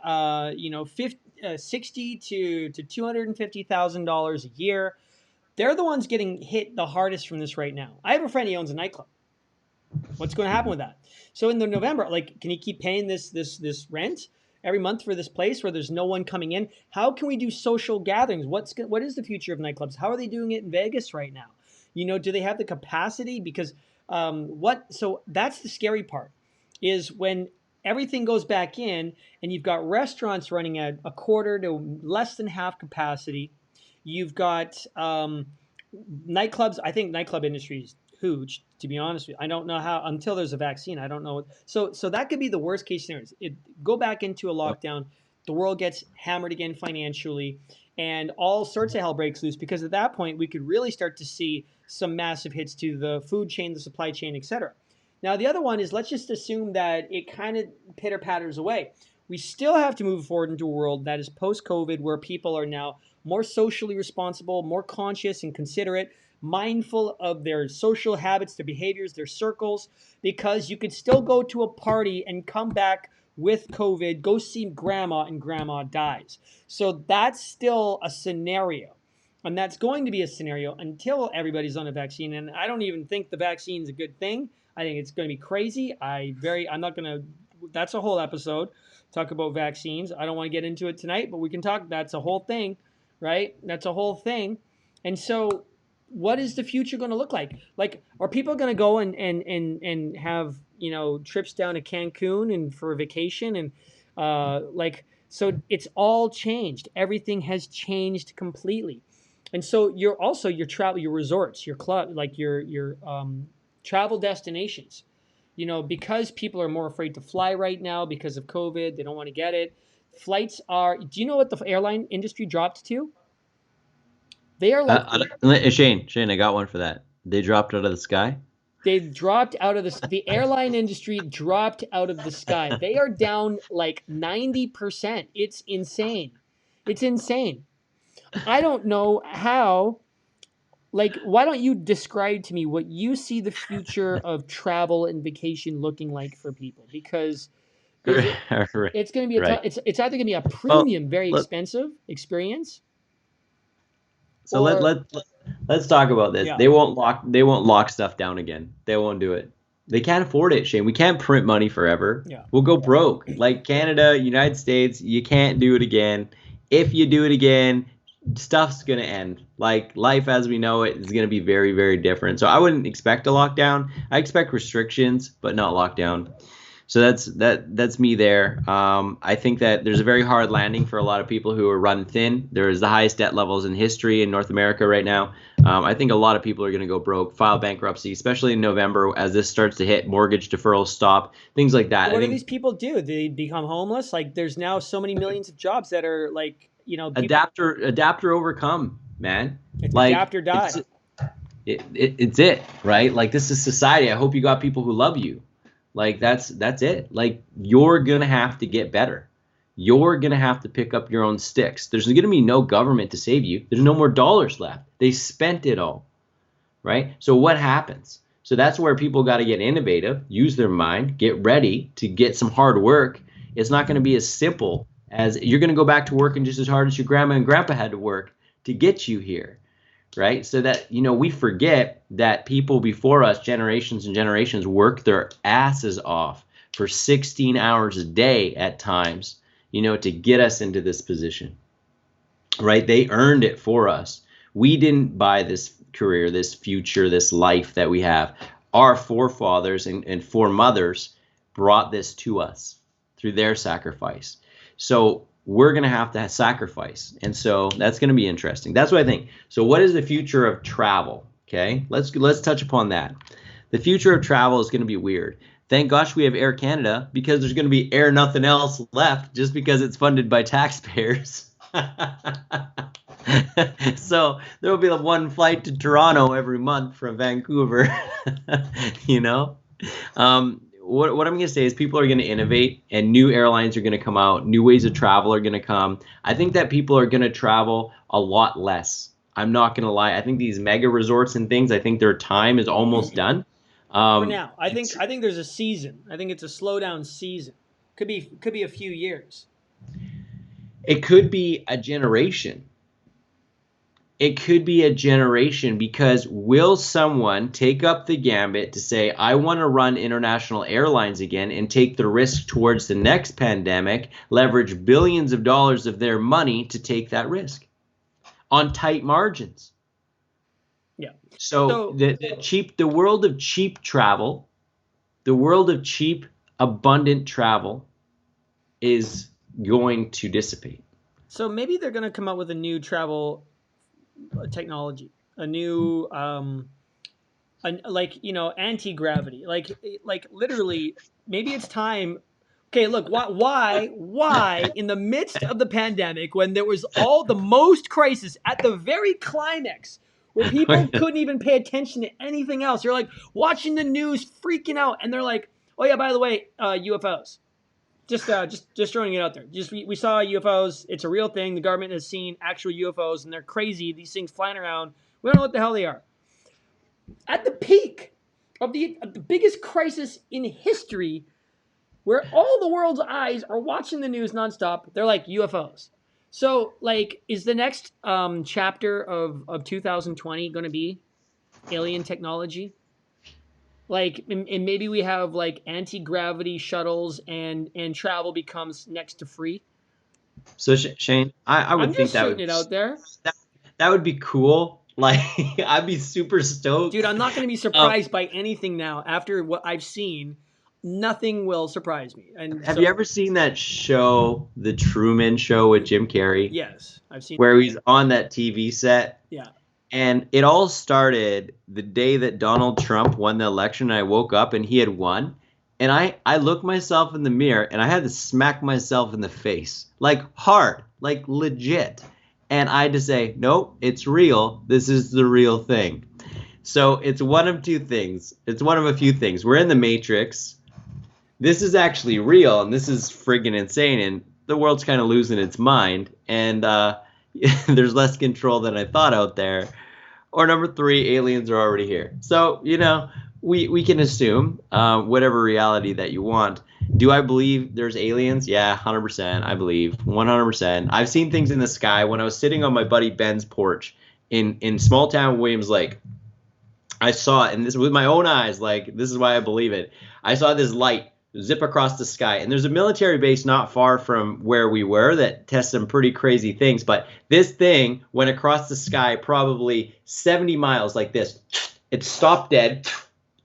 60 to $250,000 a year. They're the ones getting hit the hardest from this right now. I have a friend, he owns a nightclub. What's going to happen with that? So in the November, like, can you keep paying this rent every month for this place where there's no one coming in? How can we do social gatherings? What is the future of nightclubs? How are they doing it in Vegas right now? Do they have the capacity? Because what? So that's the scary part, is when everything goes back in and you've got restaurants running at a quarter to less than half capacity. You've got nightclubs. I think nightclub industry is huge. To be honest with you, I don't know how until there's a vaccine. I don't know. So that could be the worst case scenario. Go back into a lockdown. The world gets hammered again financially, and all sorts of hell breaks loose. Because at that point, we could really start to see some massive hits to the food chain, the supply chain, etc. Now, the other one is, let's just assume that it kind of pitter patters away. We still have to move forward into a world that is post COVID, where people are now more socially responsible, more conscious and considerate, mindful of their social habits, their behaviors, their circles, because you could still go to a party and come back with COVID, go see grandma, and grandma dies. So that's still a scenario. And that's going to be a scenario until everybody's on a vaccine. And I don't even think the vaccine's a good thing. I think it's going to be crazy. I'm not going to, that's a whole episode, talk about vaccines. I don't want to get into it tonight, but we can talk, that's a whole thing, right? That's a whole thing. And so what is the future going to look like? Like, are people going to go and have, trips down to Cancun and for a vacation? And so it's all changed. Everything has changed completely. And so your travel, your resorts, your club, like your travel destinations, because people are more afraid to fly right now because of COVID, they don't want to get it. Flights are, do you know what the airline industry dropped to? They are like, Shane, I got one for that. They dropped out of the sky. they've dropped out of the airline industry dropped out of the sky. They are down like 90%. It's insane. It's insane. I don't know how. Like, why don't you describe to me what you see the future of travel and vacation looking like for people? Because it's going to be Right. it's either going to be a Well, premium, very let, expensive experience, so or let's talk about this. yeah, They won't lock stuff down again. They won't do it. They can't afford it, Shane. We can't print money forever. yeah. We'll go broke. Like Canada, United States, you can't do it again. If you do it again, stuff's gonna end. Like life as we know it is gonna be very, very different. So I wouldn't expect a lockdown. I expect restrictions, but not lockdown. So that's me there. I think that there's a very hard landing for a lot of people who are run thin. There's the highest debt levels in history in North America right now. I think a lot of people are going to go broke, file bankruptcy, especially in November as this starts to hit. Mortgage deferrals stop, things like that. What do these people do? They become homeless? Like, there's now so many millions of jobs that are like, people. Adapt or overcome, man. It's Like adapt or die. it's it, right? Like this is society. I hope you got people who love you. Like that's it. Like you're gonna have to get better. You're gonna have to pick up your own sticks. There's gonna be no government to save you. There's no more dollars left. They spent it all, right? So what happens? So that's where people got to get innovative, use their mind, get ready to get some hard work. It's not going to be as simple as you're going to go back to working just as hard as your grandma and grandpa had to work to get you here, right? So that, we forget that people before us, generations and generations, worked their asses off for 16 hours a day at times, to get us into this position, right? They earned it for us. We didn't buy this career, this future, this life that we have. Our forefathers and foremothers brought this to us through their sacrifice. So we're going to have to sacrifice. And so that's going to be interesting. That's what I think. So what is the future of travel? Okay, let's touch upon that. The future of travel is going to be weird. Thank gosh we have Air Canada, because there's going to be air nothing else left just because it's funded by taxpayers. So there will be one flight to Toronto every month from Vancouver. What I'm going to say is people are going to innovate, and new airlines are going to come out. New ways of travel are going to come. I think that people are going to travel a lot less. I'm not going to lie. I think these mega resorts and things, I think their time is almost done. For now, I think there's a season. I think it's a slowdown season. Could be a few years. It could be a generation. It could be a generation, because will someone take up the gambit to say, I want to run international airlines again and take the risk towards the next pandemic, leverage billions of dollars of their money to take that risk on tight margins? Yeah. So the world of cheap travel, the world of cheap, abundant travel is going to dissipate. So maybe they're going to come up with a new travel technology, a new anti-gravity, like literally maybe it's time. Okay, look, why in the midst of the pandemic, when there was all the most crisis at the very climax, where people couldn't even pay attention to anything else, you're like watching the news freaking out, and they're like, oh yeah, by the way, UFOs. Just throwing it out there. We saw UFOs. It's a real thing. The government has seen actual UFOs, and they're crazy. These things flying around. We don't know what the hell they are. At the peak of the biggest crisis in history, where all the world's eyes are watching the news nonstop, they're like UFOs. So, is the next chapter of 2020 going to be alien technology? And maybe we have anti-gravity shuttles, and travel becomes next to free. So Shane, I would think that would it out there. That would be cool. I'd be super stoked. Dude, I'm not going to be surprised by anything now. After what I've seen, nothing will surprise me. And have you ever seen that show, The Truman Show, with Jim Carrey? Yes, I've seen. Where he's on that TV set. Yeah. And it all started the day that Donald Trump won the election. I woke up and he had won. And I looked myself in the mirror and I had to smack myself in the face. Hard, legit. And I had to say, nope, it's real. This is the real thing. So it's one of two things. It's one of a few things. We're in the Matrix. This is actually real, and this is friggin' insane. And the world's kind of losing its mind. And there's less control than I thought out there. Or number three, aliens are already here. So, we can assume whatever reality that you want. Do I believe there's aliens? Yeah, 100%. I believe 100%. I've seen things in the sky. When I was sitting on my buddy Ben's porch in small town Williams Lake, I saw it, and this with my own eyes. This is why I believe it. I saw this light zip across the sky, and there's a military base not far from where we were that tests some pretty crazy things, but this thing went across the sky probably 70 miles like this. It stopped dead,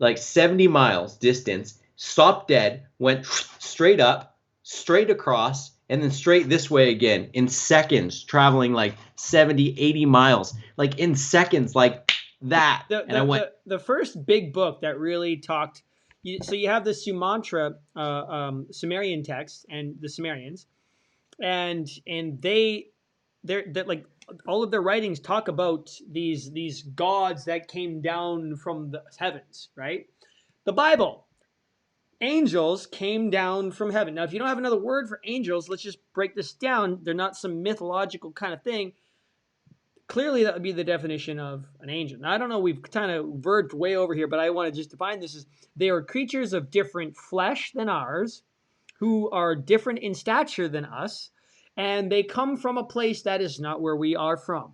70 miles distance, stopped dead, went straight up, straight across, and then straight this way again in seconds, traveling 70, 80 miles, in seconds, that. The first big book that really talked. So you have the Sumatra Sumerian text and the Sumerians, and they're all of their writings talk about these gods that came down from the heavens, right? The Bible, angels came down from heaven. Now, if you don't have another word for angels, let's just break this down. They're not some mythological kind of thing. Clearly, that would be the definition of an angel. Now, I don't know, we've kind of verged way over here, but I want to just define this as they are creatures of different flesh than ours, who are different in stature than us, and they come from a place that is not where we are from.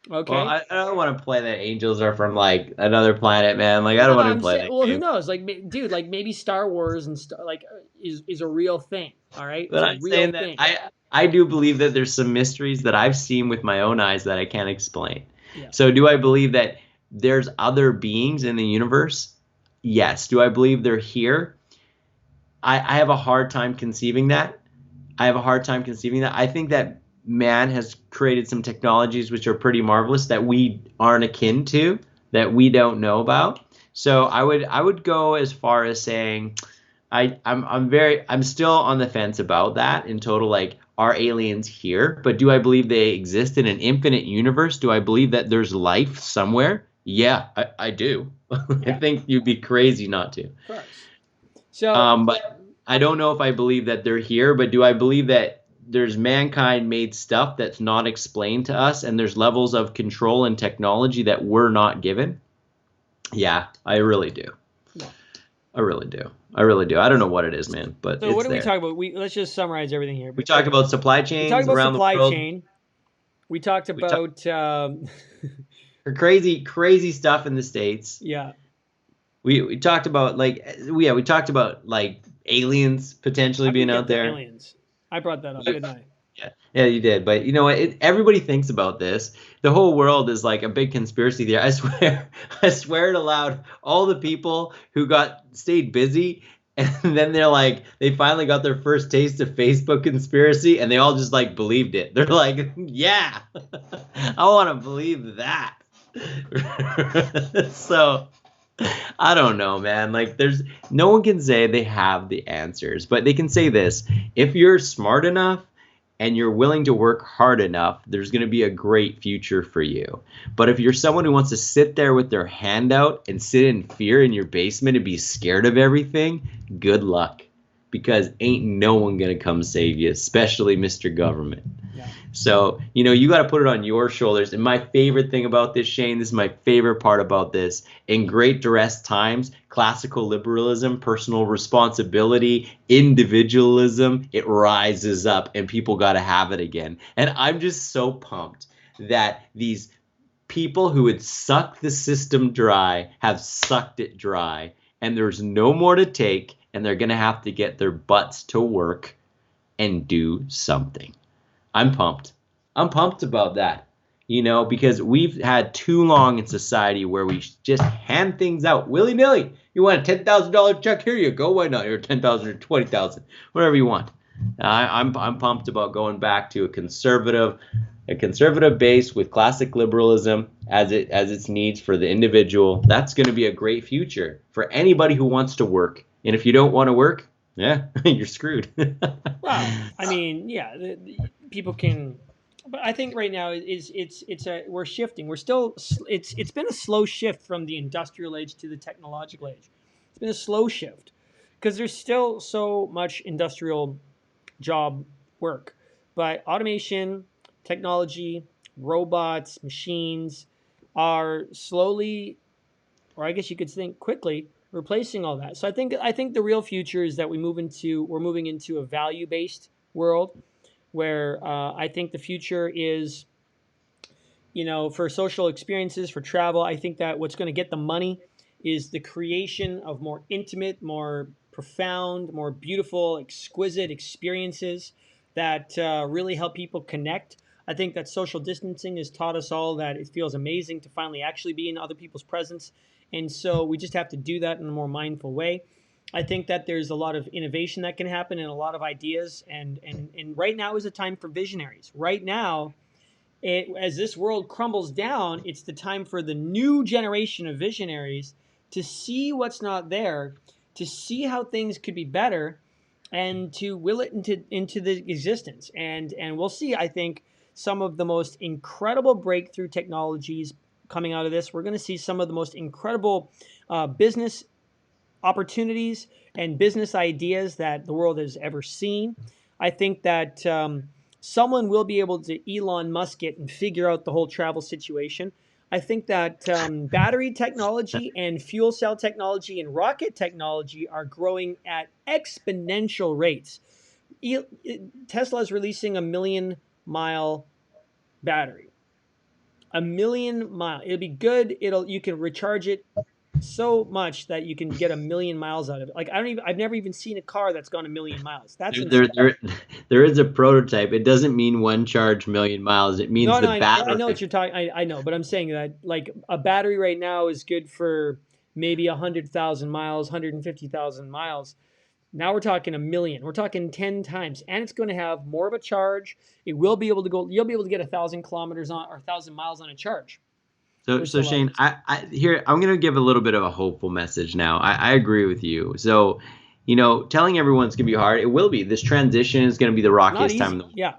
Well, Okay? I don't want to play that angels are from like another planet, man. Like I No, don't want to I'm play saying, that well, who game. knows? Like, dude, like maybe Star Wars and like is a real thing. All right, it's But a I'm real saying that thing. I do believe that there's some mysteries that I've seen with my own eyes that I can't explain. Yeah. So do I believe that there's other beings in the universe? Yes. Do I believe they're here? I have a hard time conceiving that. I have a hard time conceiving that. I think that man has created some technologies which are pretty marvelous that we aren't akin to, that we don't know about. So I would go as far as saying I'm still on the fence about that in total, like, are aliens here? But do I believe they exist in an infinite universe? Do I believe that there's life somewhere? Yeah, I do. I Yeah, think you'd be crazy not to. of course. So But I don't know if I believe that they're here, but do I believe that there's mankind made stuff that's not explained to us and there's levels of control and technology that we're not given? Yeah, I really do. yeah. I really do. I really do. I don't know what it is, man, but So what it's do we there. talk about? Let's just summarize everything here. We talked about supply We talked chains about around the supply world. chain. We talked We talked about crazy, crazy stuff in the States. yeah. We talked about we talked about like aliens potentially How did we being get out to there. aliens? I brought that up, didn't I? Yeah, yeah, you did. But you know what? Everybody thinks about this. The whole world is like a big conspiracy theory. I swear, I swear it aloud. All the people who stayed busy, and then they finally got their first taste of Facebook conspiracy, and they all just like believed it. They're like, yeah, I want to believe that. So I don't know, man. Like, no one can say they have the answers, but they can say this: if you're smart enough and you're willing to work hard enough, there's going to be a great future for you. But if you're someone who wants to sit there with their hand out and sit in fear in your basement and be scared of everything, good luck. Because ain't no one going to come save you, especially Mr. Government. Yeah. So, you got to put it on your shoulders. And my favorite thing about this, Shane, this is my favorite part about this. In great duress times, classical liberalism, personal responsibility, individualism, it rises up and people got to have it again. And I'm just so pumped that these people who would suck the system dry have sucked it dry. And there's no more to take. And they're going to have to get their butts to work and do something. I'm pumped. I'm pumped about that, because we've had too long in society where we just hand things out willy-nilly. You want a $10,000 check? Here you go. Why not? Or 10,000 or 20,000, whatever you want. I'm pumped about going back to a conservative base with classic liberalism as its needs for the individual. That's going to be a great future for anybody who wants to work. And if you don't want to work, yeah, you're screwed. Well, I mean, yeah, people can, but I think right now we're shifting. We're still it's been a slow shift from the industrial age to the technological age. It's been a slow shift because there's still so much industrial job work, but automation, technology, robots, machines are slowly, or I guess you could think quickly, replacing all that. So I think the real future is that we're moving into a value based world where I think the future is, for social experiences, for travel. I think that what's going to get the money is the creation of more intimate, more profound, more beautiful, exquisite experiences that really help people connect. I think that social distancing has taught us all that it feels amazing to finally actually be in other people's presence. And so we just have to do that in a more mindful way. I think that there's a lot of innovation that can happen and a lot of ideas. And right now is a time for visionaries. Right now, as this world crumbles down, it's the time for the new generation of visionaries to see what's not there, to see how things could be better, and to will it into the existence. And we'll see, I think, some of the most incredible breakthrough technologies coming out of this. We're going to see some of the most incredible business opportunities and business ideas that the world has ever seen. I think that someone will be able to Elon Musk it and figure out the whole travel situation. I think that battery technology and fuel cell technology and rocket technology are growing at exponential rates. Tesla is releasing a 1 million mile battery. 1 million mile. It'll be good. You can recharge it so much that you can get 1 million miles out of it. Like I've never even seen a car that's gone 1 million miles. That's There, insane. there, there is a prototype. It doesn't mean one charge million miles. It means No, the no, I know what battery. you're talking. I know, but I'm saying that like a battery right now is good for maybe 100,000 miles, 150,000 miles. Now we're talking 1 million. We're talking 10 times, and it's going to have more of a charge. It will be able to go. You'll be able to get 1,000 kilometers on or 1,000 miles on a charge So, for so solar. Shane, here I'm gonna give a little bit of a hopeful message now. I agree with you. So, telling everyone it's gonna be hard. It will be. This transition is gonna be the Not rockiest time in easy. the world. Yeah.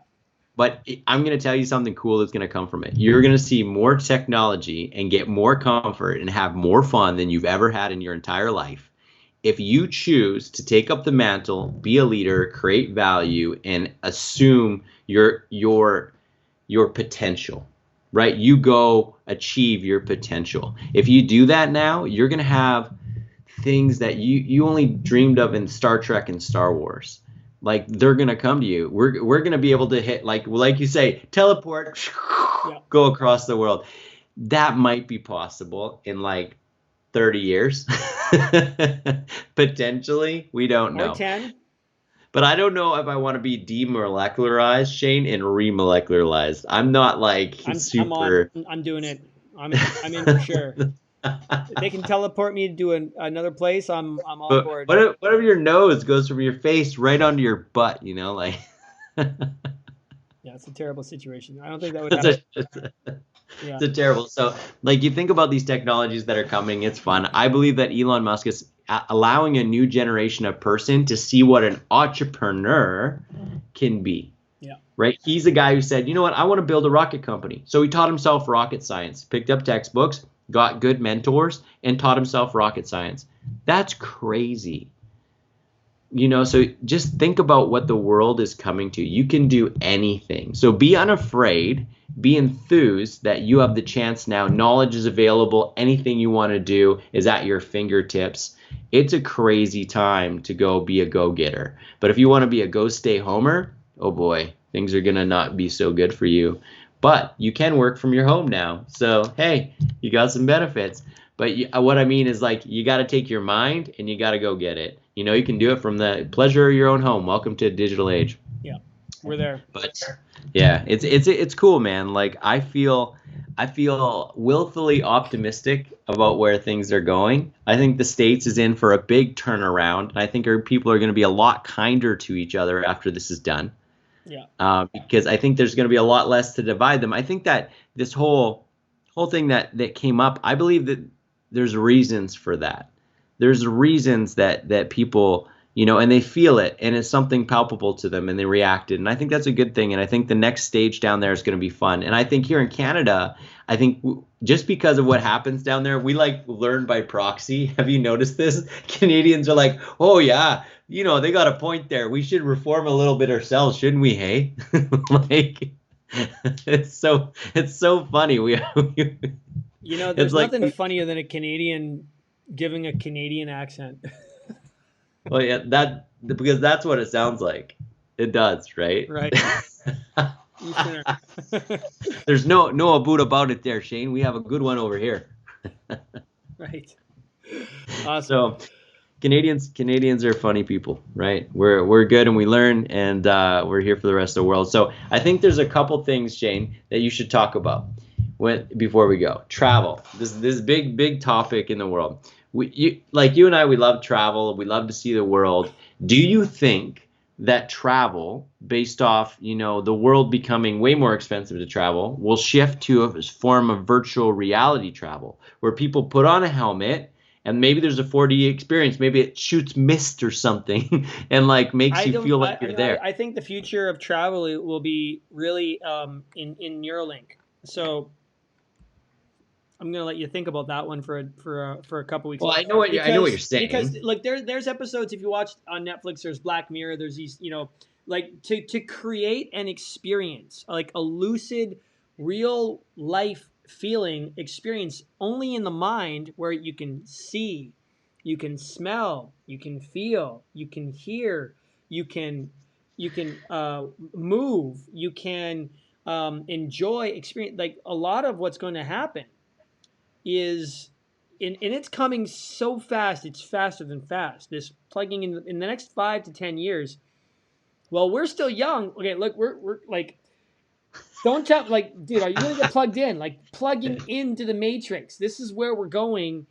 But I'm gonna tell you something cool that's gonna come from it. You're gonna see more technology and get more comfort and have more fun than you've ever had in your entire life if you choose to take up the mantle, be a leader, create value, and assume your potential, right? You go achieve your potential. If you do that now, you're gonna have things that you only dreamed of in Star Trek and Star Wars. Like they're gonna come to you. We're gonna be able to hit like you say, teleport, Yeah. go across the world. That might be possible in like 30 years. Potentially, we don't Or know. 10. But I don't know if I want to be demolecularized, Shane, and remolecularized. I'm not like I'm on. super. I'm doing it. I'm in for sure. If they can teleport me to another place, I'm on But board. what if your nose goes from your face right onto your butt? Like Yeah, it's a terrible situation. I don't think that would it's happen. Yeah. it's a terrible. So like you think about these technologies that are coming, it's fun. I believe that Elon Musk is allowing a new generation of person to see what an entrepreneur can be. Yeah. Right? He's the guy who said, you know what, I want to build a rocket company. So he taught himself rocket science, picked up textbooks, got good mentors, and taught himself rocket science. That's crazy. So just think about what the world is coming to. You can do anything. So be unafraid, be enthused that you have the chance now. Knowledge is available. Anything you want to do is at your fingertips. It's a crazy time to go be a go-getter. But if you want to be a go-stay-homer, oh boy, things are going to not be so good for you. But you can work from your home now. So, hey, you got some benefits. But what I mean is like you got to take your mind and you got to go get it. You can do it from the pleasure of your own home. Welcome to a digital age. Yeah. We're there. But yeah, it's cool, man. Like I feel willfully optimistic about where things are going. I think the States is in for a big turnaround. I think our people are going to be a lot kinder to each other after this is done. Yeah. Because I think there's going to be a lot less to divide them. I think that this whole thing that came up, I believe that there's reasons for that. There's reasons that people, and they feel it and it's something palpable to them and they reacted. And I think that's a good thing. And I think the next stage down there is going to be fun. And I think here in Canada, I think just because of what happens down there, we like learn by proxy. Have you noticed this? Canadians are like, oh yeah, they got a point there. We should reform a little bit ourselves, shouldn't we? Hey, like it's so funny. There's nothing funnier than a Canadian giving a Canadian accent. Well, yeah, because that's what it sounds like. It does, right? Right. There's no boot about it there, Shane. We have a good one over here. Right. Awesome. So Canadians are funny people, right? We're good and we learn, and we're here for the rest of the world. So I think there's a couple things, Shane, that you should talk about before we go. Travel. This big topic in the world. You and I, we love travel. We love to see the world. Do you think that travel, based off the world becoming way more expensive to travel, will shift to a form of virtual reality travel, where people put on a helmet and maybe there's a 4D experience, maybe it shoots mist or something, and like makes you feel like you're there? I think the future of travel will be really in Neuralink. So I'm gonna let you think about that one for a couple weeks. Well, I know what you're saying. Because look, there's episodes, if you watch on Netflix, there's Black Mirror, there's these, like to create an experience, like a lucid, real life feeling experience only in the mind, where you can see, you can smell, you can feel, you can hear, you can move, you can enjoy experience. Like a lot of what's going to happen is, and it's coming so fast, it's faster than fast. This plugging in the next 5 to 10 years. Well, we're still young. Okay, look, we're like, don't tell, like, dude, are you gonna get plugged in? Like plugging into the matrix. This is where we're going,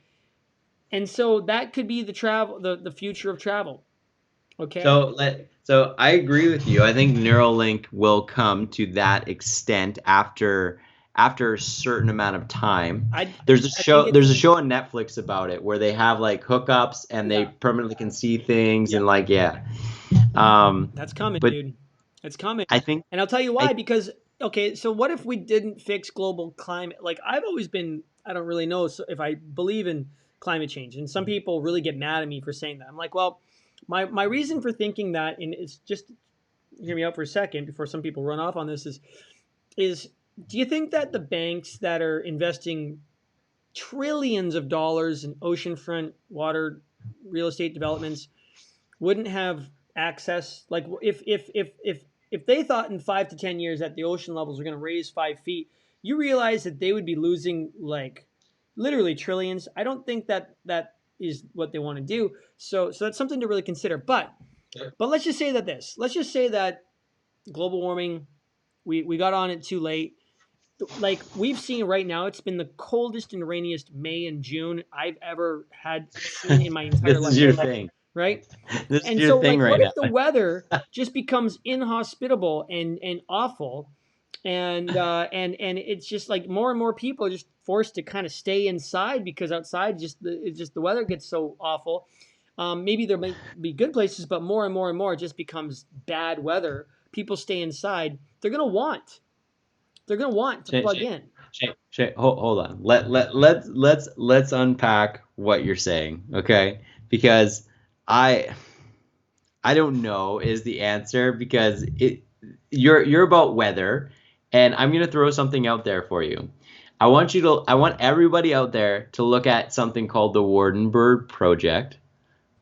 and so that could be the travel, the future of travel. Okay. So I agree with you. I think Neuralink will come to that extent after a certain amount of time. There's a show on Netflix about it where they have like hookups and they permanently can see things and like that's coming, dude. It's coming. I think, and I'll tell you why. Because okay, so what if we didn't fix global climate? Like I've always been, I don't really know if I believe in climate change, and some people really get mad at me for saying that. I'm like, well, my reason for thinking that, and it's just, hear me out for a second before some people run off on this, is do you think that the banks that are investing trillions of dollars in oceanfront water real estate developments wouldn't have access? Like if they thought in 5 to 10 years that the ocean levels are going to raise 5 feet, you realize that they would be losing like literally trillions. I don't think that is what they want to do. So that's something to really consider. But let's just say that global warming, we got on it too late. Like we've seen right now, it's been the coldest and rainiest May and June I've ever seen in my entire life. This is your thing, right? This is your thing right now. What if the weather just becomes inhospitable and awful, and it's just like more and more people are just forced to kind of stay inside because outside the weather gets so awful. Maybe there might be good places, but more and more it just becomes bad weather. People stay inside. They're gonna want to plug in. Hold on. Let's unpack what you're saying, okay? Because I don't know is the answer, because you're about weather, and I'm gonna throw something out there for you. I want everybody out there to look at something called the Wardenberg Project,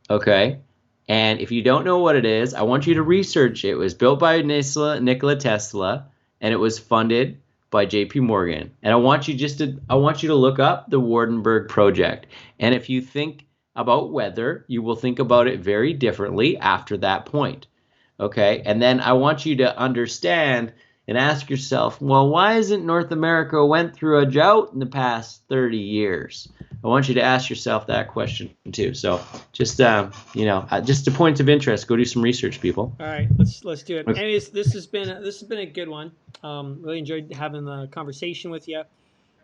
okay? And if you don't know what it is, I want you to research it. It was built by Nikola Tesla, and it was funded by JP Morgan. And I want you to look up the Wardenberg Project. And if you think about weather, you will think about it very differently after that point. Okay? And then I want you to understand and ask yourself, well, why isn't North America went through a drought in the past 30 years? I want you to ask yourself that question too. So just just a point of interest. Go do some research, people. All right, let's do it. Okay. Anyways, this has been a good one. Really enjoyed having the conversation with you.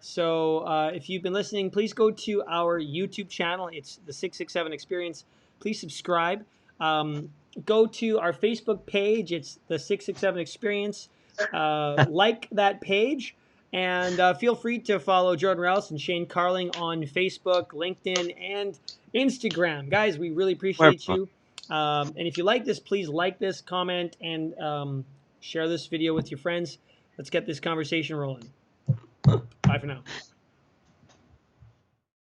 So if you've been listening, please go to our YouTube channel. It's the 667 Experience. Please subscribe. Go to our Facebook page. It's the 667 Experience. Like that page. And feel free to follow Jordan Rouse and Shane Carling on Facebook, LinkedIn, and Instagram. Guys, we really appreciate you. And if you like this, please like this, comment, and share this video with your friends. Let's get this conversation rolling. Bye for now.